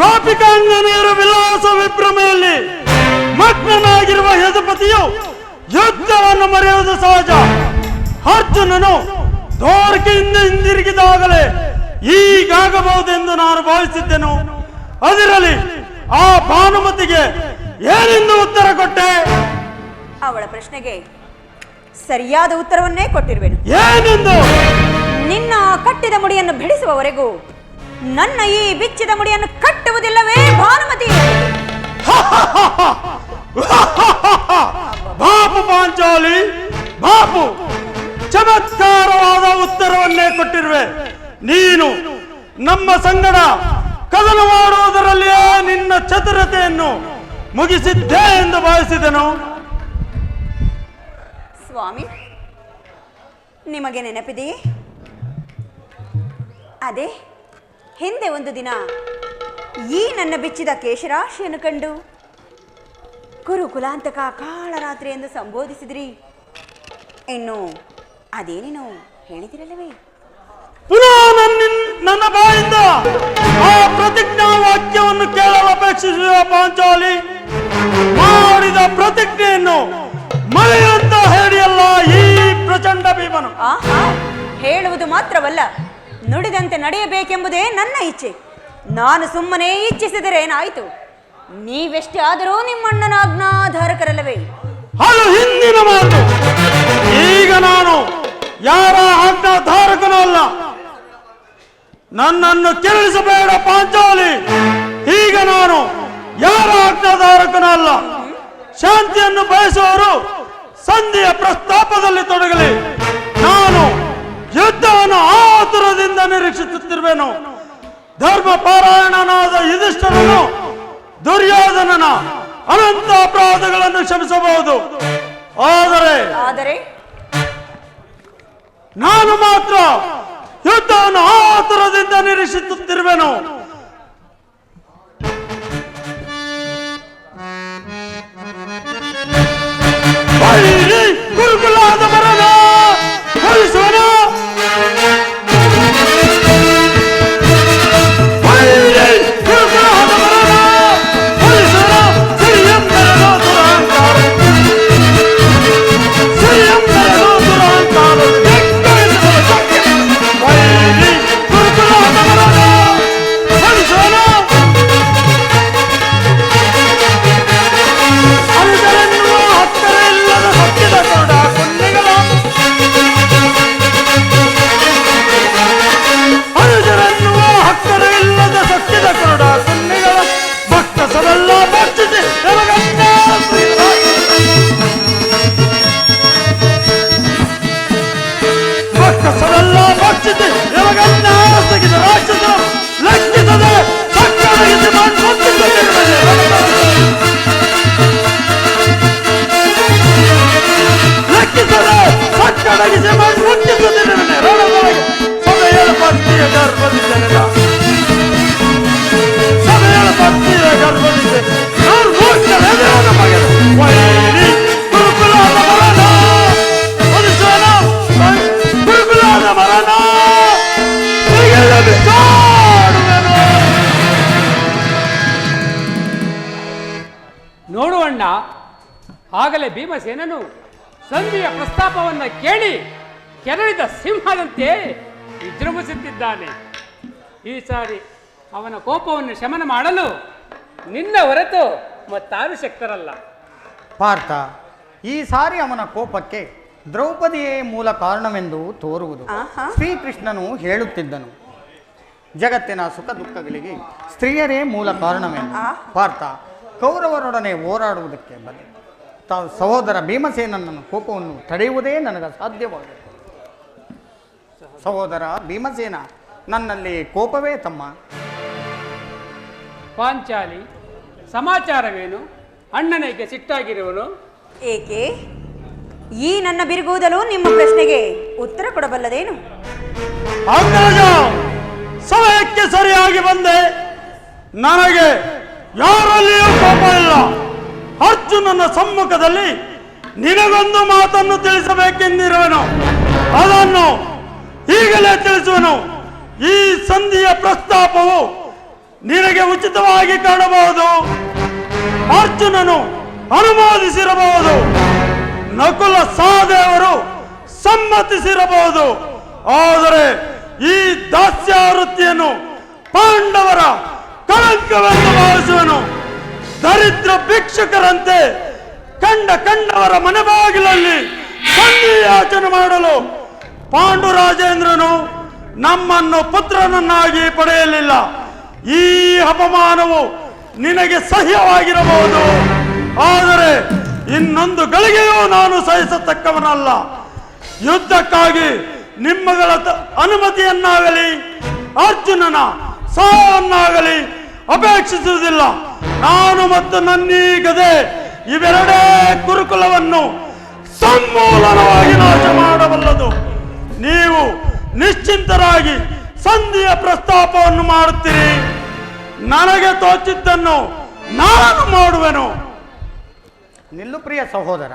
ಗೋಪಿಕಾಂಗನೆಯರ ವಿಲಾಸ ವಿಭ್ರಮೆಯಲ್ಲಿ ಮಗ್ನನಾಗಿರುವ ಯದುಪತಿಯು ಯುದ್ಧವನ್ನು ಮರೆಯುವುದು ಸಹಜ. ಅರ್ಜುನನು ದ್ವಾರಕೆಯಿಂದ ಹಿಂದಿರುಗಿದಾಗಲೇ ಹೀಗಾಗಬಹುದೆಂದು ನಾನು ಭಾವಿಸಿದ್ದೆನು. ಅದರಲ್ಲಿ ಆ ಭಾನುಮತಿಗೆ ಏನೆಂದು ಉತ್ತರ ಕೊಟ್ಟೆ? ಅವಳ ಪ್ರಶ್ನೆಗೆ ಸರಿಯಾದ ಉತ್ತರವನ್ನೇ ಕೊಟ್ಟಿರುವೆನು. ಏನೆಂದು? ನಿನ್ನ ಕಟ್ಟಿದ ಮುಡಿಯನ್ನು ಬಿಡಿಸುವವರೆಗೂ ನನ್ನ ಈ ಬಿಚ್ಚಿದ ಮುಡಿಯನ್ನು ಕಟ್ಟುವುದಿಲ್ಲವೇ ಭಾನುಮತಿ? ಬಾಪು ಪಾಂಚಾಲಿ, ಬಾಪು. ಚಮತ್ಕಾರವಾದ ಉತ್ತರವನ್ನೇ ಕೊಟ್ಟಿರುವೆ. ನೀನು ನಮ್ಮ ಸಂಗಡ ಕದನ ಮಾಡುವುದರಲ್ಲಿಯೇ ನಿನ್ನ ಚತುರತೆಯನ್ನು ಮುಗಿಸಿದ್ದೆ ಎಂದು ಭಾವಿಸಿದೆನು. ಸ್ವಾಮಿ, ನಿಮಗೆ ನೆನಪಿದೆಯೇ? ಅದೇ ಹಿಂದೆ ಒಂದು ದಿನ ಈ ನನ್ನ ಬಿಚ್ಚಿದ ಕೇಶರಾಶಿಯನ್ನು ಕಂಡು ಕುರುಕುಲಾಂತಕ ಕಾಳರಾತ್ರಿ ಎಂದು ಸಂಬೋಧಿಸಿದ್ರಿ. ಇನ್ನು ಅದೇನೇನೋ ಹೇಳಿದಿರಲ್ಲವೇ? ಪುನಃ ನನ್ನ ಬಾಯಿಂದ ಆ ಪ್ರತಿಜ್ಞಾ ವಾಕ್ಯವನ್ನು ಕೇಳಲು ಅಪೇಕ್ಷಿಸುವ ಪಾಂಚಾಲಿ. ಮಾಡಿದ ಪ್ರತಿಜ್ಞೆಯನ್ನು ಮಳೆಯಂತ ಹೇಳಿಯಲ್ಲ ಈ ಪ್ರಚಂಡ ಭೀಮನು. ಆಹಾ, ಹೇಳುವುದು ಮಾತ್ರವಲ್ಲ, ನುಡಿದಂತೆ ನಡೆಯಬೇಕೆಂಬುದೇ ನನ್ನ ಇಚ್ಛೆ. ನಾನು ಸುಮ್ಮನೆ ಇಚ್ಛಿಸಿದರೆ ಏನಾಯಿತು? ನೀವೆಷ್ಟೇ ಆದರೂ ನಿಮ್ಮಣ್ಣನ ಆಜ್ಞಾಧಾರಕರಲ್ಲವೇ? ಅದು ಹಿಂದಿನ ಮಾತು. ಈಗ ನಾನು ಯಾರ ಆಜ್ಞಾಧಾರಕನೂ ಅಲ್ಲ. ನನ್ನನ್ನು ಕೆರಳಿಸಬೇಡ ಪಾಂಚಾಲಿ. ಈಗ ನಾನು ಯಾರ ಆಜ್ಞಾಧಾರಕನೂ ಅಲ್ಲ. ಶಾಂತಿಯನ್ನು ಬಯಸುವವರು ಸಂಧಿಯ ಪ್ರಸ್ತಾಪದಲ್ಲಿ ತೊಡಗಲಿ. ನಾನು ಯುದ್ಧವನ್ನು ಆತುರದಿಂದ ನಿರೀಕ್ಷಿಸುತ್ತಿರುವೆನು. ಧರ್ಮ ಪಾರಾಯಣನಾದ ಯುಧಿಷ್ಠಿರನು ದುರ್ಯೋಧನನ ಅನಂತ ಅಪರಾಧಗಳನ್ನು ಕ್ಷಮಿಸಬಹುದು. ಆದರೆ ನಾನು ಮಾತ್ರ ಯುದ್ಧವನ್ನು ಆತುರದಿಂದ ನಿರೀಕ್ಷಿಸುತ್ತಿರುವೆನು. ಗುರುಕುಲಾದ ಬರನ ಅಡಗಿಸಿ ಮಾಡಿ ಮುಟ್ಟಿಸುತ್ತಿರುವೆನೆ ರಣದೊಳಗೆ ಸಭೆಯ ಭಕ್ತಿಯ ಗರ್ಭದಿದ್ದೆನೆಲ್ಲ ಸಭೆಯ ಭಕ್ತಿಯ ಗರ್ಭದಿದ್ದೆ ನಾನು ಮೂರ್ಖನೆದೆ ನಮಗೆ ವೈರಿ ಗುರುಕುಲದ ಮರಣ ಮನುಷ್ಯನ ಗುರುಕುಲದ ಮರಣ ನೋಡುವಣ್ಣ, ಆಗಲೇ ಭೀಮಸೇನನು ಸಂಧಿಯ ಪ್ರಸ್ತಾಪವನ್ನು ಕೇಳಿ ಕೆರಳಿದ ಸಿಂಹದಂತೆ ವಿಜೃಂಭಿಸುತ್ತಿದ್ದಾನೆ. ಈ ಸಾರಿ ಅವನ ಕೋಪವನ್ನು ಶಮನ ಮಾಡಲು ನಿನ್ನ ಹೊರತು ಮತ್ತಾರು ಶಕ್ತರಲ್ಲ. ಪಾರ್ಥ, ಈ ಸಾರಿ ಅವನ ಕೋಪಕ್ಕೆ ದ್ರೌಪದಿಯೇ ಮೂಲ ಕಾರಣವೆಂದು ತೋರುವುದು. ಶ್ರೀಕೃಷ್ಣನು ಹೇಳುತ್ತಿದ್ದನು, ಜಗತ್ತಿನ ಸುಖ ದುಃಖಗಳಿಗೆ ಸ್ತ್ರೀಯರೇ ಮೂಲ ಕಾರಣವೆಂದು. ಪಾರ್ಥ ಕೌರವರೊಡನೆ ಹೋರಾಡುವುದಕ್ಕೆ ಬಂದ ತಾವು ಸಹೋದರ ಭೀಮಸೇನನ ಕೋಪವನ್ನು ತಡೆಯುವುದೇ ನನಗೆ ಸಾಧ್ಯವಾಗಿದೆ. ಸಹೋದರ ಭೀಮಸೇನ, ನನ್ನಲ್ಲಿ ಕೋಪವೇ ತಮ್ಮ. ಪಾಂಚಾಲಿ, ಸಮಾಚಾರವೇನು? ಅಣ್ಣನಿಗೆ ಸಿಟ್ಟಾಗಿರುವನು ಏಕೆ? ಈ ನನ್ನ ಬಿರುಗುವುದಲು ನಿಮ್ಮ ಪ್ರಶ್ನೆಗೆ ಉತ್ತರ ಕೊಡಬಲ್ಲದೇನು? ಅಗ್ರಜ, ಸಮಯಕ್ಕೆ ಸರಿಯಾಗಿ ಬಂದೆ. ನನಗೆ ಯಾರಲ್ಲಿಯೂ ಕೋಪ ಇಲ್ಲ. ಅರ್ಜುನನ ಸಮ್ಮುಖದಲ್ಲಿ ನಿನಗೊಂದು ಮಾತನ್ನು ತಿಳಿಸಬೇಕೆಂದಿರುವೆನು. ಅದನ್ನು ಈಗಲೇ ತಿಳಿಸುವೆನು. ಈ ಸಂಧಿಯ ಪ್ರಸ್ತಾಪವು ನಿನಗೆ ಉಚಿತವಾಗಿ ಕಾಣಬಹುದು. ಅರ್ಜುನನು ಅನುಮೋದಿಸಿರಬಹುದು, ನಕುಲ ಸಹದೇವರು ಸಮ್ಮತಿಸಿರಬಹುದು. ಆದರೆ ಈ ದಾಸ್ಯಾವೃತ್ತಿಯನ್ನು ಪಾಂಡವರ ಕಳಂಕವೆಂದು ಭಾವಿಸುವನು. ದರಿದ್ರ ಭಿಕ್ಷುಕರಂತೆ ಕಂಡವರ ಮನೆ ಬಾಗಿಲಲ್ಲಿ ಸಂಧಿ ಯಾಚನೆ ಮಾಡಲು ಪಾಂಡುರಾಜೇಂದ್ರನು ನಮ್ಮನ್ನು ಪುತ್ರನನ್ನಾಗಿ ಪಡೆಯಲಿಲ್ಲ. ಈ ಅಪಮಾನವು ನಿನಗೆ ಸಹ್ಯವಾಗಿರಬಹುದು, ಆದರೆ ಇನ್ನೊಂದು ಗಳಿಗೆಯೂ ನಾನು ಸಹಿಸತಕ್ಕವನಲ್ಲ. ಯುದ್ಧಕ್ಕಾಗಿ ನಿಮ್ಮಗಳ ಅನುಮತಿಯನ್ನಾಗಲಿ ಅರ್ಜುನನ ಸಾವನ್ನಾಗಲಿ ಅಪೇಕ್ಷಿಸುವುದಿಲ್ಲ. ನಾನು ಮತ್ತು ನನ್ನೀ ಗದೆ ಇವೆರಡೇ ಗುರುಕುಲವನ್ನು ಸಮೂಲವಾಗಿ ನಾಶ ಮಾಡಬಲ್ಲದು. ನೀವು ನಿಶ್ಚಿಂತರಾಗಿ ಸಂಧಿಯ ಪ್ರಸ್ತಾಪವನ್ನು ಮಾಡುತ್ತೀರಿ. ನನಗೆ ತೋಚಿದ್ದನ್ನು ನಾನು ಮಾಡುವೆನು. ನಿಲ್ಲು ಪ್ರಿಯ ಸಹೋದರ.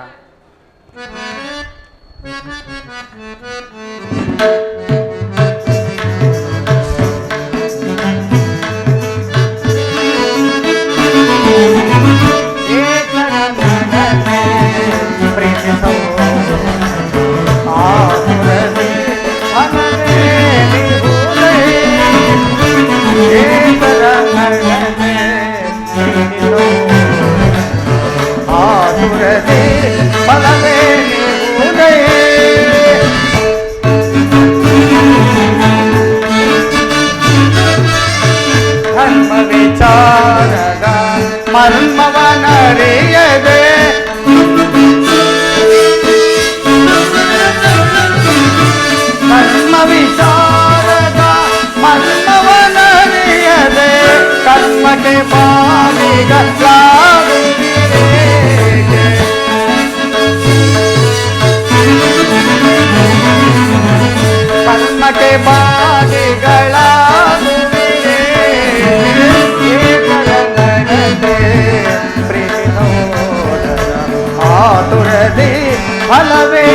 ಧರ್ಮ ವಿಚಾರದ ಮರ್ಮವನರಿಯದೆ ಧರ್ಮ ವಿಚಾರದ ಮರ್ಮವನರಿಯದೆ ಕರ್ಮಕ್ಕೆ ಬಾಲಿಗಳಾಗುತ್ತಿದೆ. ಕರ್ಮಕ್ಕೆ ಬಾಲಿಗಳಾಗುತ್ತಿದೆ. ಆತುರದಿ ಫಲವೇ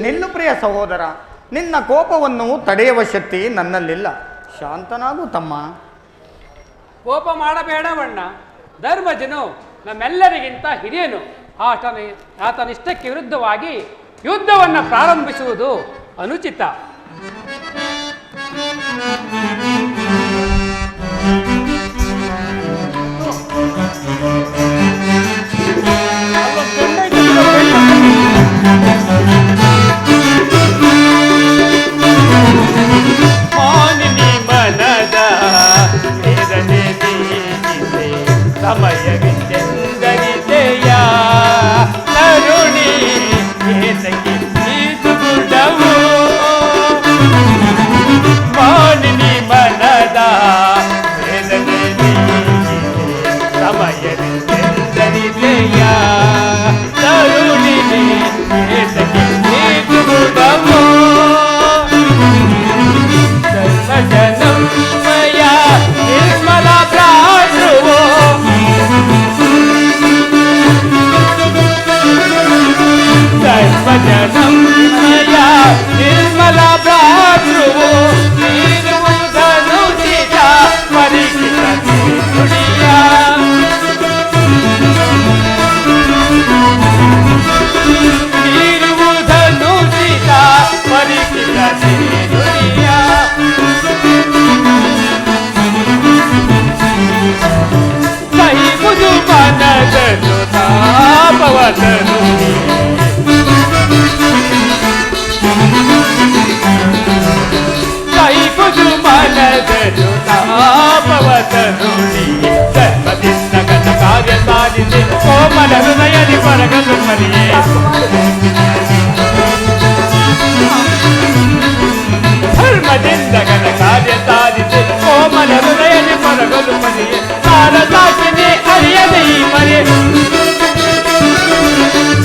ನಿಲ್ಲು ಪ್ರಿಯ ಸಹೋದರ. ನಿನ್ನ ಕೋಪವನ್ನು ತಡೆಯುವ ಶಕ್ತಿ ನನ್ನಲ್ಲಿಲ್ಲ. ಶಾಂತನಾಗು ತಮ್ಮ. ಕೋಪ ಮಾಡಬೇಡವಣ್ಣ. ಧರ್ಮಜನು ನಮ್ಮೆಲ್ಲರಿಗಿಂತ ಹಿರಿಯನು. ಆತನ ಇಷ್ಟಕ್ಕೆ ವಿರುದ್ಧವಾಗಿ ಯುದ್ಧವನ್ನು ಪ್ರಾರಂಭಿಸುವುದು ಅನುಚಿತ. ಮಾನಿನಿ ಮನದ ಸಮಯವಿದ್ದೆಂದರಿದೆಯ ತರುಣಿ ಏತಕ್ಕೆ ಈದು ಗುಡವು ಮಾನಿನಿ ಮನ ತರುಣಿ ಕೈಗುದು ಮನದರು ತಾಪವ ತರುಣಿ ಧರ್ಮದಿಂದ ಗತ ಕಾರ್ಯ ಸಾಧಿಸಿ ಕೋಮಲ ಹೃದಯದಿ ಹೊರಗಲು ಮರಿಯೇ ಧರ್ಮದಿಂದ ಗತ ಕಾರ್ಯ ಸಾಧಿಸಿ ಕೋಮಲ ಹೃದಯದಿ ಹೊರಗಲು ಮರಿಯೇ ಸಾರದಾಕಿನಿ ಅರಿಯದೆ ಈ ಮರೆ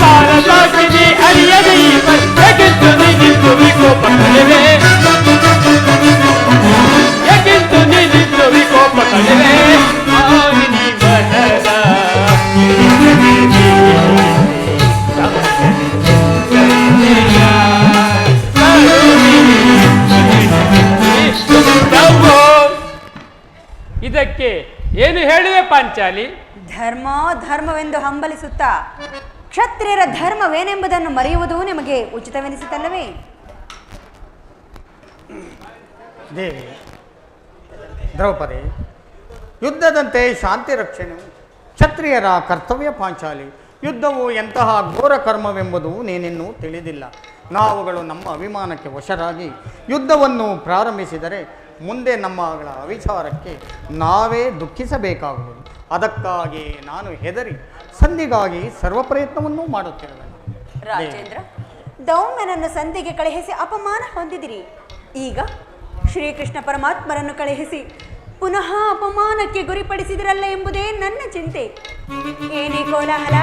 ಸಾರದಾಕಿನಿ ಅರಿಯದೆ ಈ ಮರೆ ಹೇಗಿದ್ದು ನೀನಿದ್ದು ವಿಕೋಪ ಕಳೆವೆ ಹೇಗಿದ್ದು ನೀನಿದ್ದು ವಿಕೋಪ ಕಳೆವೆ ಮಾವಿನಿ ವನದ ಇದಕ್ಕೆ ಏನು ಹೇಳಿವೆ ಪಾಂಚಾಲಿ? ಧರ್ಮ ಧರ್ಮವೆಂದು ಹಂಬಲಿಸುತ್ತಾ ಕ್ಷತ್ರಿಯರ ಧರ್ಮವೇನೆಂಬುದನ್ನು ಮರೆಯುವುದು ನಿಮಗೆ ಉಚಿತವೆನಿಸುತ್ತಲ್ಲವೇ? ದೇವಿ ದ್ರೌಪದಿ, ಯುದ್ಧದಂತೆ ಶಾಂತಿ ರಕ್ಷಣೆ ಕ್ಷತ್ರಿಯರ ಕರ್ತವ್ಯ ಪಾಂಚಾಲಿ. ಯುದ್ಧವು ಎಂತಹ ಘೋರ ಕರ್ಮವೆಂಬುದು ನೀನಿನ್ನೂ ತಿಳಿದಿಲ್ಲ. ನಾವುಗಳು ನಮ್ಮ ಅಭಿಮಾನಕ್ಕೆ ವಶರಾಗಿ ಯುದ್ಧವನ್ನು ಪ್ರಾರಂಭಿಸಿದರೆ ಮುಂದೆ ನಮ್ಮಗಳ ಅವಿಚಾರಕ್ಕೆ ನಾವೇ ದುಃಖಿಸಬೇಕಾಗುವುದು. ಅದಕ್ಕಾಗಿ ನಾನು ಹೆದರಿ ಸಂಧಿಗಾಗಿ ಸರ್ವ ಪ್ರಯತ್ನವನ್ನೂ ಮಾಡುತ್ತಿರುವೆ. ರಾಜೇಂದ್ರ, ದೌಮ್ಯನನ್ನು ಸಂಧಿಗೆ ಕಳುಹಿಸಿ ಅಪಮಾನ ಹೊಂದಿದಿರಿ. ಈಗ ಶ್ರೀಕೃಷ್ಣ ಪರಮಾತ್ಮರನ್ನು ಕಳುಹಿಸಿ ಪುನಃ ಅಪಮಾನಕ್ಕೆ ಗುರಿಪಡಿಸಿದಿರಲ್ಲ ಎಂಬುದೇ ನನ್ನ ಚಿಂತೆ. ಏನೇ ಕೋಲಾಹಲ?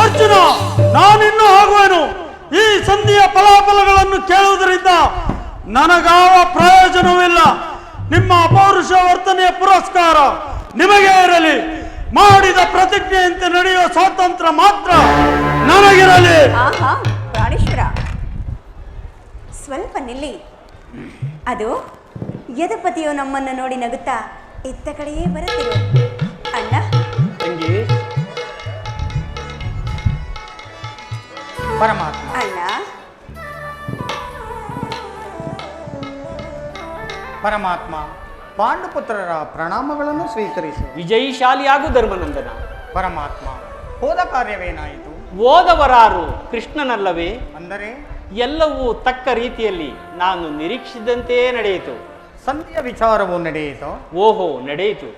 ಅರ್ಜುನ, ನಾನಿನ್ನೂ ಆಗುವೆನು. ಈ ಸಂಧಿಯ ಫಲಾಫಲಗಳನ್ನು ಕೇಳುವುದರಿಂದ ನನಗಾವ ಪ್ರಯೋಜನವಿಲ್ಲ. ನಿಮ್ಮ ಅಪೌರುಷ ವರ್ತನೆಯ ಪುರಸ್ಕಾರ ನಿಮಗೆ ಇರಲಿ. ಮಾಡಿದ ಪ್ರತಿಜ್ಞೆಯಂತೆ ನಡೆಯುವ ಸ್ವಾತಂತ್ರ್ಯ ಮಾತ್ರ ನನಗಿರಲಿ. ಆಹಾ ಪ್ರಾಣೇಶ್ವರ, ಸ್ವಲ್ಪ ನಿಲ್ಲಿ. ಅದು ಯದುಪತಿಯು ನಮ್ಮನ್ನು ನೋಡಿ ನಗುತ್ತಾ ಇತ್ತ ಕಡೆಯೇ ಬರುತ್ತಿರು. ಅಣ್ಣ, ತಂಗಿ, ಪರಮಾತ್ಮ ಅಣ್ಣ, ಪರಮಾತ್ಮ ಪಾಂಡುಪುತ್ರರ ಪ್ರಣಾಮಗಳನ್ನು ಸ್ವೀಕರಿಸು. ವಿಜಯಿಶಾಲಿಯಾಗು ಧರ್ಮನಂದನ. ಪರಮಾತ್ಮ, ಹೋದ ಕಾರ್ಯವೇನಾಯಿತು? ಓದವರಾರು ಕೃಷ್ಣನಲ್ಲವೇ? ಅಂದರೆ ಎಲ್ಲವೂ ತಕ್ಕ ರೀತಿಯಲ್ಲಿ ನಾನು ನಿರೀಕ್ಷಿಸಿದಂತೆಯೇ ನಡೆಯಿತು. ಸಂಧಿಯ ವಿಚಾರವು ನಡೆಯಿತು. ಓಹೋ, ನಡೆಯಿತು.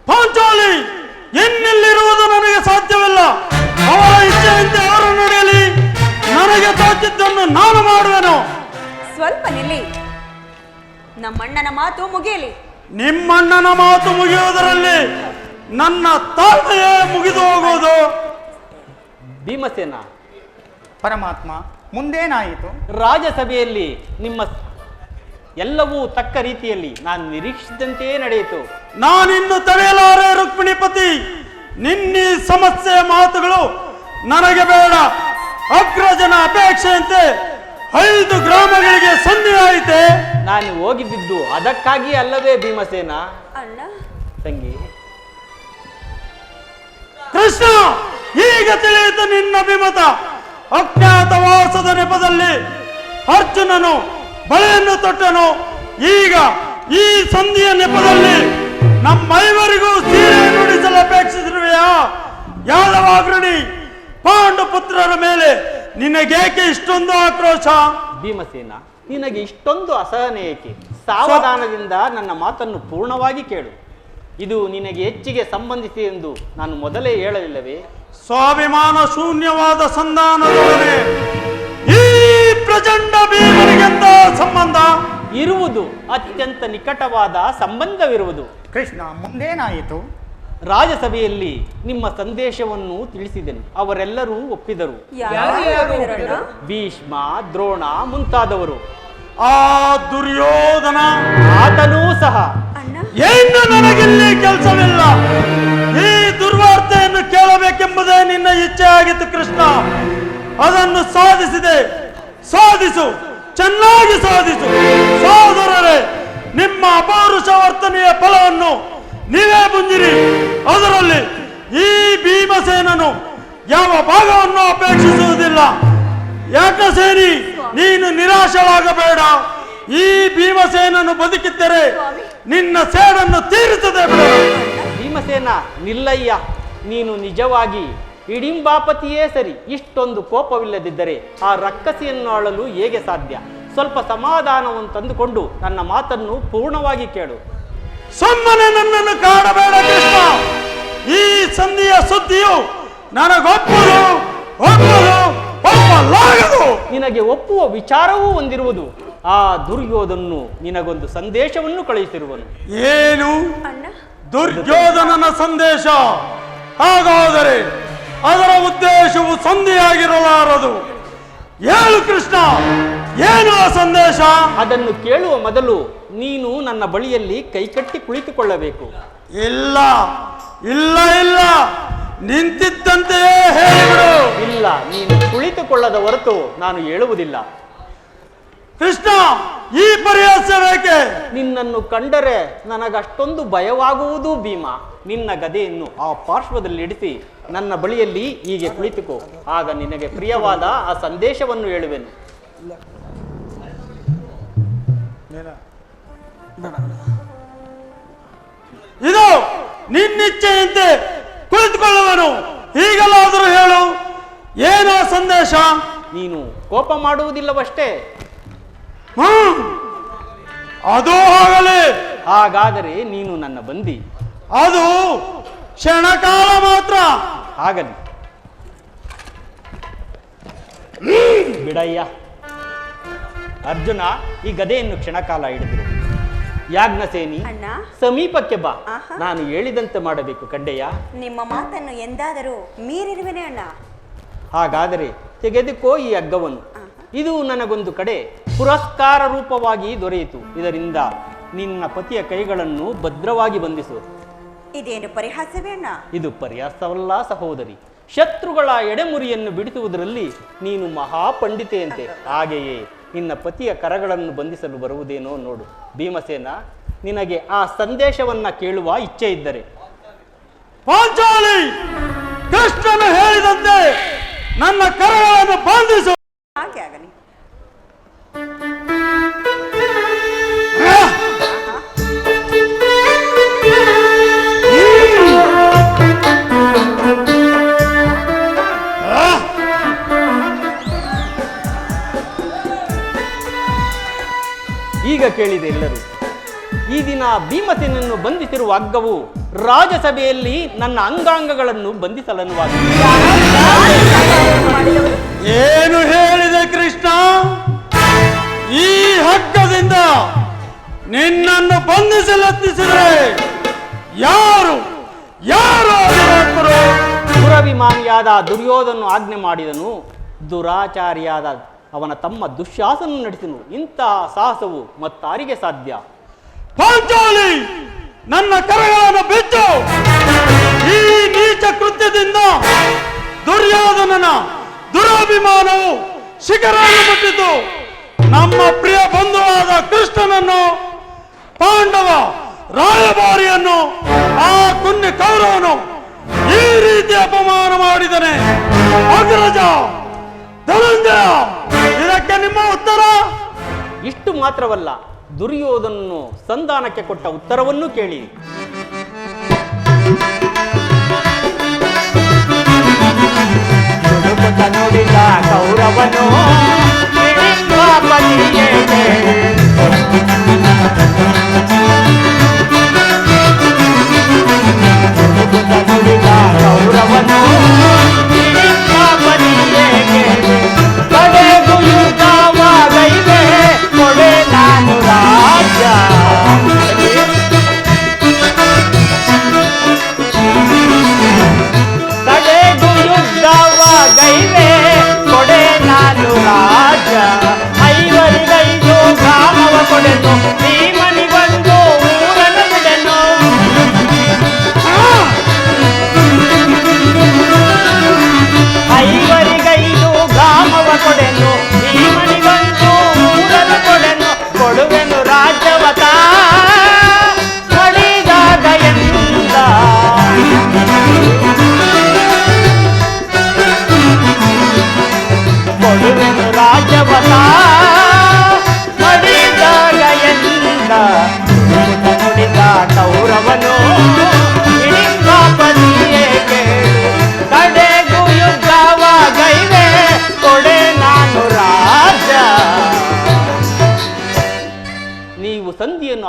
ಪಾಂಚಾಲಿ, ಇನ್ನಿಲ್ಲಿರುವುದು ನನಗೆ ಸಾಧ್ಯವಿಲ್ಲ. ಅವರ ಇಚ್ಛೆಯಂತೆ ಅವರು ನಡೆಯಲಿ. ನನಗೆ ತೋಚಿದ್ದನ್ನು ನಾನು ಮಾಡುವೆನು. ಸ್ವಲ್ಪ ನಿಲ್ಲಿ. ನಮ್ಮಣ್ಣನ ಮಾತು ಮುಗಿಯಲಿ. ನಿಮ್ಮಣ್ಣನ ಮಾತು ಮುಗಿಯುವುದರಲ್ಲಿ ನನ್ನ ತಾಳ್ಮೆಯೇ ಮುಗಿದು ಹೋಗುವುದು. ಭೀಮಸೇನ, ಪರಮಾತ್ಮ, ಮುಂದೇನಾಯಿತು? ರಾಜಸಭೆಯಲ್ಲಿ ನಿಮ್ಮ ಎಲ್ಲವೂ ತಕ್ಕ ರೀತಿಯಲ್ಲಿ ನಾನು ನಿರೀಕ್ಷಿಸಿದಂತೆಯೇ ನಡೆಯಿತು. ನಾನಿನ್ನು ತಡೆಯಲಾರೆ ರುಕ್ಮಿಣಿಪತಿ. ನಿನ್ನೀ ಸಮಸ್ಯೆಯ ಮಾತುಗಳು ನನಗೆ ಬೇಡ. ಅಗ್ರಜನ ಅಪೇಕ್ಷೆಯಂತೆ 5 ಗ್ರಾಮಗಳಿಗೆ ಸಂಧಿ ಆಯಿತೆ. ನಾನು ಹೋಗಿದ್ದಿದ್ದು ಅದಕ್ಕಾಗಿ ಅಲ್ಲವೇ ಭೀಮಸೇನ? ಅಣ್ಣ, ತಂಗಿ, ಕೃಷ್ಣ, ಈಗ ತಿಳಿಯಿತು ನಿನ್ನ ಅಭಿಮತ. ಅಜ್ಞಾತವಾಸದ ನೆಪದಲ್ಲಿ ಅರ್ಜುನನು ಬಳೆಯನ್ನು ತೊಟ್ಟನು. ಈಗ ಈ ಸಂಧಿಯ ನೆಪದಲ್ಲಿ ನಮ್ಮೈವರಿಗೂ ಸೀರೆ ನುಡಿಸಲು ಅಪೇಕ್ಷಿಸಿರುವೆಯಾ? ಯಾದವಾಗ್ರಣಿ, ಪಾಂಡುಪುತ್ರರ ಮೇಲೆ ನಿನಗೇಕೆ ಇಷ್ಟೊಂದು ಆಕ್ರೋಶ? ಭೀಮಸೇನ, ನಿನಗೆ ಇಷ್ಟೊಂದು ಅಸಹನೆ ಏಕೆ? ಸಾವಧಾನದಿಂದ ನನ್ನ ಮಾತನ್ನು ಪೂರ್ಣವಾಗಿ ಕೇಳು. ಇದು ನಿನಗೆ ಹೆಚ್ಚಿಗೆ ಸಂಬಂಧಿಸಿ ಎಂದು ನಾನು ಮೊದಲೇ ಹೇಳಲಿಲ್ಲವೇ? ಸ್ವಾಭಿಮಾನ ಶೂನ್ಯವಾದ ಸಂಧಾನದೊಡನೆ ಈ ಪ್ರಚಂಡ ಭೀಮನಿಗೆಂತ ಸಂಬಂಧ ಇರುವುದು? ಅತ್ಯಂತ ನಿಕಟವಾದ ಸಂಬಂಧವಿರುವುದು. ಕೃಷ್ಣ, ಮುಂದೇನಾಯಿತು? ರಾಜಸಭೆಯಲ್ಲಿ ನಿಮ್ಮ ಸಂದೇಶವನ್ನು ತಿಳಿಸಿದೆನು. ಅವರೆಲ್ಲರೂ ಒಪ್ಪಿದರು. ಯಾರು ಅಣ್ಣ? ಭೀಷ್ಮ, ದ್ರೋಣ ಮುಂತಾದವರು. ಆ ದುರ್ಯೋಧನ, ಆತನೂ ಸಹ. ಅಣ್ಣ, ಏನು ನನಗಿಲ್ಲಿ ಕೆಲಸವಿಲ್ಲ. ಈ ದುರ್ವಾರ್ತೆಯನ್ನು ಕೇಳಬೇಕೆಂಬುದೇ ನಿನ್ನ ಇಚ್ಛೆ ಆಗಿತ್ತು ಕೃಷ್ಣ. ಅದನ್ನು ಸಾಧಿಸಿದೆ. ಸಾಧಿಸು, ಚೆನ್ನಾಗಿ ಸಾಧಿಸು. ಸಹೋದರರೇ, ನಿಮ್ಮ ಅಪೌರುಷ ವರ್ತನೆಯ ಫಲವನ್ನು ನೀವೇ ಮುಂದಿರಿ. ಅದರಲ್ಲಿ ಈ ಭೀಮಸೇನನು ಯಾವ ಭಾಗವನ್ನು ಅಪೇಕ್ಷಿಸುವುದಿಲ್ಲ. ಯಾಜ್ಞಸೇನಿ, ನೀನು ನಿರಾಶರಾಗಬೇಡ. ಈ ಭೀಮಸೇನನು ಬದುಕಿದ್ದರೆ ನಿನ್ನ ಸೇಡನ್ನು ತೀರಿಸದೆ ಬಿಡು. ಭೀಮಸೇನ, ನಿಲ್ಲಯ್ಯ. ನೀನು ನಿಜವಾಗಿ ಹಿಡಿಂಬಾಪತಿಯೇ ಸರಿ, ಇಷ್ಟೊಂದು ಕೋಪವಿಲ್ಲದಿದ್ದರೆ ಆ ರಕ್ಕಸಿಯನ್ನು ಆಳಲು ಹೇಗೆ ಸಾಧ್ಯ? ಸ್ವಲ್ಪ ಸಮಾಧಾನವನ್ನು ತಂದುಕೊಂಡು ನನ್ನ ಮಾತನ್ನು ಪೂರ್ಣವಾಗಿ ಕೇಳು. ಸುಮ್ಮನೆ ನನ್ನನ್ನು ಕಾಡಬೇಡ ಕೃಷ್ಣ. ಈ ಸಂಧಿಯ ಸುದ್ದಿಯು ನನಗೊಪ್ಪದು ಒಪ್ಪಲಾಗದು. ನಿನಗೆ ಒಪ್ಪುವ ವಿಚಾರವೂ ಹೊಂದಿರುವುದು. ಆ ದುರ್ಯೋಧನನು ನಿನಗೊಂದು ಸಂದೇಶವನ್ನು ಕಳುಹಿಸಿರುವನು. ಏನು? ಅಣ್ಣ, ದುರ್ಯೋಧನನ ಸಂದೇಶ? ಹಾಗಾದರೆ ಅದರ ಉದ್ದೇಶವು ಸಂಧಿಯಾಗಿರಲಾರದು. ಹೇಳು ಕೃಷ್ಣ, ಏನು ಆ ಸಂದೇಶ? ಅದನ್ನು ಕೇಳುವ ಮೊದಲು ನೀನು ನನ್ನ ಬಳಿಯಲ್ಲಿ ಕೈಕಟ್ಟಿ ಕುಳಿತುಕೊಳ್ಳಬೇಕು. ಇಲ್ಲ ಇಲ್ಲ ಇಲ್ಲ, ನಿಂತಿದ್ದಂತೆಯೇ ಹೇಳಿಬಿಡು. ಇಲ್ಲ, ನೀನು ಕುಳಿತುಕೊಳ್ಳದ ಹೊರತು ನಾನು ಹೇಳುವುದಿಲ್ಲ. ಕೃಷ್ಣ, ಈ ಪರಿಹಾಸ ಬೇಕೆ? ನಿನ್ನನ್ನು ಕಂಡರೆ ನನಗಷ್ಟೊಂದು ಭಯವಾಗುವುದು ಭೀಮ. ನಿನ್ನ ಗದೆಯನ್ನು ಆ ಪಾರ್ಶ್ವದಲ್ಲಿಡಿಸಿ ನನ್ನ ಬಳಿಯಲ್ಲಿ ಹೀಗೆ ಕುಳಿತುಕೋ. ಆಗ ನಿನಗೆ ಪ್ರಿಯವಾದ ಆ ಸಂದೇಶವನ್ನು ಹೇಳುವೆನು. ಇದು ನಿನ್ನಿಚ್ಛೆಯಂತೆ ಕುಳಿತುಕೊಳ್ಳುವನು. ಈಗಲಾದರೂ ಹೇಳು, ಏನೋ ಸಂದೇಶ? ನೀನು ಕೋಪ ಮಾಡುವುದಿಲ್ಲವಷ್ಟೇ? ಅದು ಆಗಲಿ. ಹಾಗಾದರೆ ನೀನು ನನ್ನ ಬಂದಿ. ಅದು ಕ್ಷಣಕಾಲ ಮಾತ್ರ. ಆಗಲಿ ಬಿಡಯ್ಯ. ಅರ್ಜುನ, ಈ ಗದೆಯನ್ನು ಕ್ಷಣಕಾಲ ಹಿಡಿದಿರು. ಯಾಜ್ಞಸೇನಿ, ಅಣ್ಣ, ಸಮೀಪಕ್ಕೆ ಬಾ. ಆಹಾ. ನಾನು ಹೇಳಿದಂತೆ ಮಾಡಬೇಕು ಕಂಡೆಯ. ನಿಮ್ಮ ಮಾತನ್ನು ಎಂದಾದರೂ ಮೀರಿರುವೆನೇ ಅಣ್ಣ. ಹಾಗಾದರೆ ತೆಗೆದುಕೋ ಈ ಹಗ್ಗವನ್ನು. ಇದು ನನಗೊಂದು ಕಡೆ ಪುರಸ್ಕಾರ ರೂಪವಾಗಿ ದೊರೆಯಿತು. ಇದರಿಂದ ನಿನ್ನ ಪತಿಯ ಕೈಗಳನ್ನು ಭದ್ರವಾಗಿ ಬಂಧಿಸು. ಇದೇನು ಪರಿಹಾಸವೇ ಅಣ್ಣ? ಇದು ಪರಿಹಾಸವಲ್ಲ ಸಹೋದರಿ. ಶತ್ರುಗಳ ಎಡೆಮುರಿಯನ್ನು ಬಿಡಿಸುವುದರಲ್ಲಿ ನೀನು ಮಹಾಪಂಡಿತೆಯಂತೆ. ಹಾಗೆಯೇ ನಿನ್ನ ಪತಿಯ ಕರಗಳನ್ನು ಬಂಧಿಸಲು ಬರುವುದೇನೋ ನೋಡು. ಭೀಮಸೇನ, ನಿನಗೆ ಆ ಸಂದೇಶವನ್ನ ಕೇಳುವ ಇಚ್ಛೆ ಇದ್ದರೆ ಪಾಂಚಾಲಿ, ಕೃಷ್ಣನು ಹೇಳಿದಂತೆ ನನ್ನ ಕರಗಳನ್ನು ಬಂಧಿಸು. ಹಾಗೆ ಆಗಲಿ. ಈಗ ಕೇಳಿದೆ ಎಲ್ಲರೂ. ಈ ದಿನ ಭೀಮಸೇನನ್ನು ಬಂಧಿಸಿರುವ ಹಗ್ಗವು ರಾಜಸಭೆಯಲ್ಲಿ ನನ್ನ ಅಂಗಾಂಗಗಳನ್ನು ಬಂಧಿಸಲನುವಾಗಿದೆ. ಏನು ಹೇಳಿದೆ ಕೃಷ್ಣ? ಈ ಹಗ್ಗದಿಂದ ನಿನ್ನನ್ನು ಬಂಧಿಸಲೆತ್ತಿಸಿದರೆ ಯಾರು ಯಾರು ಅಧಿರಾಜರು? ದುರಭಿಮಾನಿಯಾದ ದುರ್ಯೋಧನನು ಆಜ್ಞೆ ಮಾಡಿದನು. ದುರಾಚಾರಿಯಾದ ಅವನ ತಮ್ಮ ದುಶ್ಯಾಸನ ನಡೆಸಿನು. ಇಂತಹ ಸಾಹಸವು ಮತ್ತಾರಿಗೆ ಸಾಧ್ಯ? ಪಾಂಚಾಲಿ, ನನ್ನ ಕರಗಳನ್ನು ಬಿಟ್ಟು ಈ ನೀಚ ಕೃತ್ಯದಿಂದ ದುರ್ಯೋಧನನ ದುರಾಭಿಮಾನವು ಶಿಖರವನ್ನು ಮುಟ್ಟಿತು. ನಮ್ಮ ಪ್ರಿಯ ಬಂಧುವಾದ ಕೃಷ್ಣನನ್ನು, ಪಾಂಡವ ರಾಯಭಾರಿಯನ್ನು, ಆ ಕುನ್ಯ ಕೌರವನು ಈ ರೀತಿ ಅಪಮಾನ ಮಾಡಿದನೆ. ಅಗ್ರಜ, ಧನಂಜಯ, ಇದಕ್ಕೆ ನಿಮ್ಮ ಉತ್ತರ? ಇಷ್ಟು ಮಾತ್ರವಲ್ಲ, ದುರ್ಯೋಧನನು ಸಂಧಾನಕ್ಕೆ ಕೊಟ್ಟ ಉತ್ತರವನ್ನು ಕೇಳಿ. ನುಡಿದ ಕೌರವನು ನುಡಿದ ಕೌರವನು ಕಡೆಗೂ ಯುದ್ಧವಾಗೈದೆ, ಕೊಡೆ ನಾನು ರಾಜ್ಯ. ಕಡೆಗೂ ಯುದ್ಧವಾಗೈದೆ, ಕೊಡೆ ನಾನು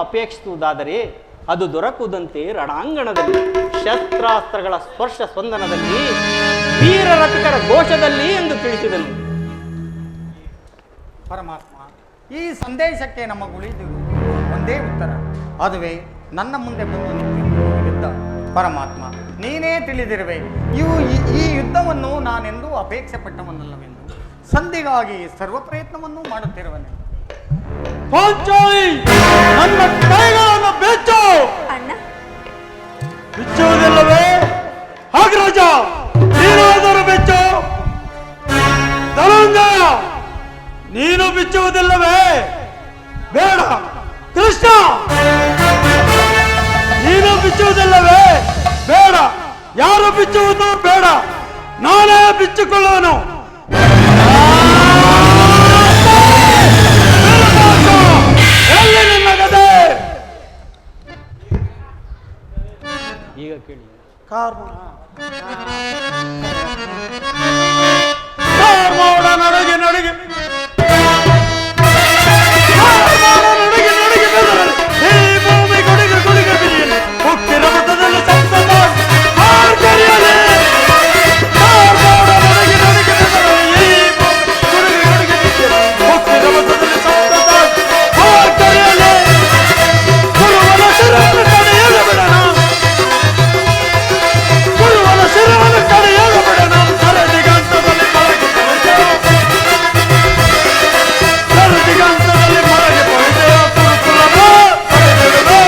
ಅಪೇಕ್ಷಿಸುವುದಾದರೆ ಅದು ದೊರಕುವುದಂತೆ ರಣಾಂಗಣದಲ್ಲಿ, ಶಸ್ತ್ರಾಸ್ತ್ರಗಳ ಸ್ಪರ್ಶ ಸ್ಪಂದನದಲ್ಲಿ, ವೀರರಥಿಕರ ಘೋಷದಲ್ಲಿ ಎಂದು ತಿಳಿಸಿದನು. ಪರಮಾತ್ಮ, ಈ ಸಂದೇಶಕ್ಕೆ ನಮಗುಳಿದಿರು ಒಂದೇ ಉತ್ತರ, ಅದುವೇ ನನ್ನ ಮುಂದೆ ಬಂದು ನಿಂತಿರುವ ಯುದ್ಧ. ಪರಮಾತ್ಮ, ನೀನೇ ತಿಳಿದಿರುವೆ, ಈ ಯುದ್ಧವನ್ನು ನಾನೆಂದೂ ಅಪೇಕ್ಷೆ ಪಟ್ಟವನ್ನಲ್ಲವೆಂದು. ಸಂಧಿಗಾಗಿ ಸರ್ವ ಪ್ರಯತ್ನವನ್ನೂ ಮಾಡುತ್ತಿರುವನೆ. ಪಾಂಚಾಲಿ, ನನ್ನ ಕೈಗಳನ್ನು ಬೆಚ್ಚು. ಅಣ್ಣ, ಬಿಚ್ಚುವುದಿಲ್ಲವೇ? ಹಾಗ್ರಾಜ, ನೀನಾದರೂ ಬಿಚ್ಚು. ಧನಂಜಯ, ನೀನು ಬಿಚ್ಚುವುದಿಲ್ಲವೇ? ಬೇಡ. ಕೃಷ್ಣ, ನೀನು ಬಿಚ್ಚುವುದಿಲ್ಲವೇ? ಬೇಡ. ಯಾರು ಬಿಚ್ಚುವುದು ಬೇಡ, ನಾನೇ ಬಿಚ್ಚಿಕೊಳ್ಳುವನು. ಎಲ್ಲಿ ನಿನ್ನ ಗದೆ? ಈಗ ಕೇಳಿ. ಕಾರ್ಮೋಡ ನಡುಗೆ ನಡುಗೆ ಈ ಭೂಮಿ ಗುಡಿಗೆ ಗುಡಿಗೆ ಬಿರಿಯಲಿ, ಹುಕ್ಕಿರ ಮತದಲ್ಲಿ ಸಂತತ ಹಾರ್ ಕರೆಯಲಿ. ಕಾರ್ಮೋಡ ನಡುಗೆ ನಡುಗೆ ಈ ಭೂಮಿ ಗುಡಿಗೆ ಗುಡಿಗೆ ಬಿರಿಯಲಿ, ಹುಕ್ಕಿರ ಮತದಲ್ಲಿ ಸಂತತ ಹಾರ್ ಕರೆಯಲಿ. ಗುರುವನ ಶಿರವನ್ನು ಕಡೆಯಲು ಬಿಡೋಣ, ಗುರುವನ ಶಿರವನ್ನು ಕಡೆಯಲು ಬಿಡೋಣ. ಸರದಿಗಂತದಲ್ಲಿ ಮಲಗಿ ಪಡೆದೆವು, ಸರದಿಗಂತದಲ್ಲಿ ಮಲಗಿ ಪಡೆದೆವು. ಕುರುಕುಲವ ಪಡೆದಿರುವೆ,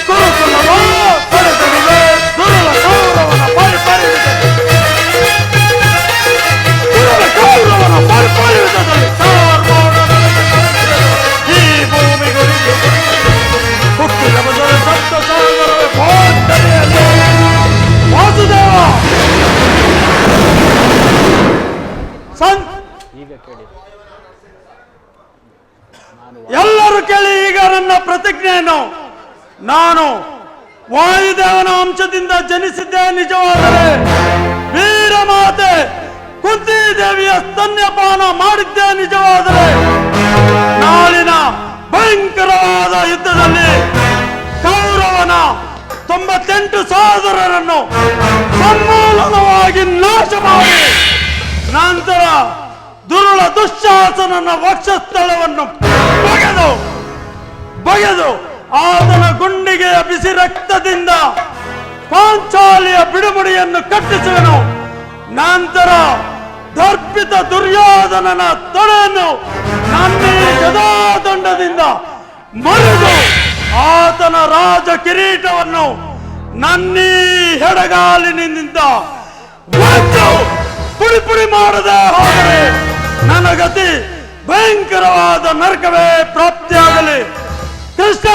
ಕುರುಕುಲವ ಪಡೆದಿರುವೆ. ದುರುಳ ಕೌರವನ ಪರಿಪರಿವಿದಲ್ಲಿ, ದುರುಳ ಕೌರವನ ಪರಿಪರಿವಿದಲ್ಲಿ ಸಾರ್ವೋಡ ಈ ಭೂಮಿಗಳಿಗೆ ಹುಟ್ಟಿದ ಮೊದಲ ಸಪ್ತ ಸಾಗರವೇ ಭೋಂತನೆಯಲ್ಲಿ. ವಾಸುದೇವ, ಈಗ ಕೇಳಿ. ಎಲ್ಲರೂ ಕೇಳಿ ಈಗ ನನ್ನ ಪ್ರತಿಜ್ಞೆಯನ್ನು. ನಾನು ವಾಯುದೇವನ ಅಂಶದಿಂದ ಜನಿಸಿದ್ದೇ ನಿಜವಾದರೆ, ವೀರಮಾತೆ ಕುಂತಿ ದೇವಿಯ ಸ್ತನ್ಯಪಾನ ಮಾಡಿದ್ದೇ ನಿಜವಾದರೆ, ನಾಳಿನ ಭಯಂಕರವಾದ ಯುದ್ಧದಲ್ಲಿ ಕೌರವನ 98 ಸಹೋದರರನ್ನು ಸಮೂಲವಾಗಿ ನಾಶ ಮಾಡಿ ನಂತರ ದುರುಳ ದುಶ್ಯಾಸನನ ವಕ್ಷಸ್ಥಳವನ್ನು ಬಗೆದು ಆತನ ಗುಂಡಿಗೆಯ ಬಿಸಿ ರಕ್ತದಿಂದ ಪಾಂಚಾಲಿಯ ಬಿಡುಮುಡಿಯನ್ನು ಕಟ್ಟಿಸುವನು. ನಂತರ ದರ್ಪಿತ ದುರ್ಯೋಧನನ ತೊಡೆಯನ್ನು ನನ್ನೀ ಗದಾದಂಡದಿಂದ ಮರಿದು ಆತನ ರಾಜ ಕಿರೀಟವನ್ನು ನನ್ನೀ ಎಡಗಾಲಿನಿಂದ ಒಡೆದು ಪುಡಿ ಪುಡಿ ಮಾಡದೆ ಹೋದರೆ ನನ್ನ ಗತಿ ಭಯಂಕರವಾದ ನರಕವೇ ಪ್ರಾಪ್ತಿಯಾಗಲಿ. ಕೃಷ್ಣ,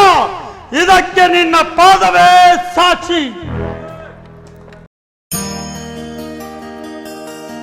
ಇದಕ್ಕೆ ನಿನ್ನ ಪಾದವೇ ಸಾಕ್ಷಿ.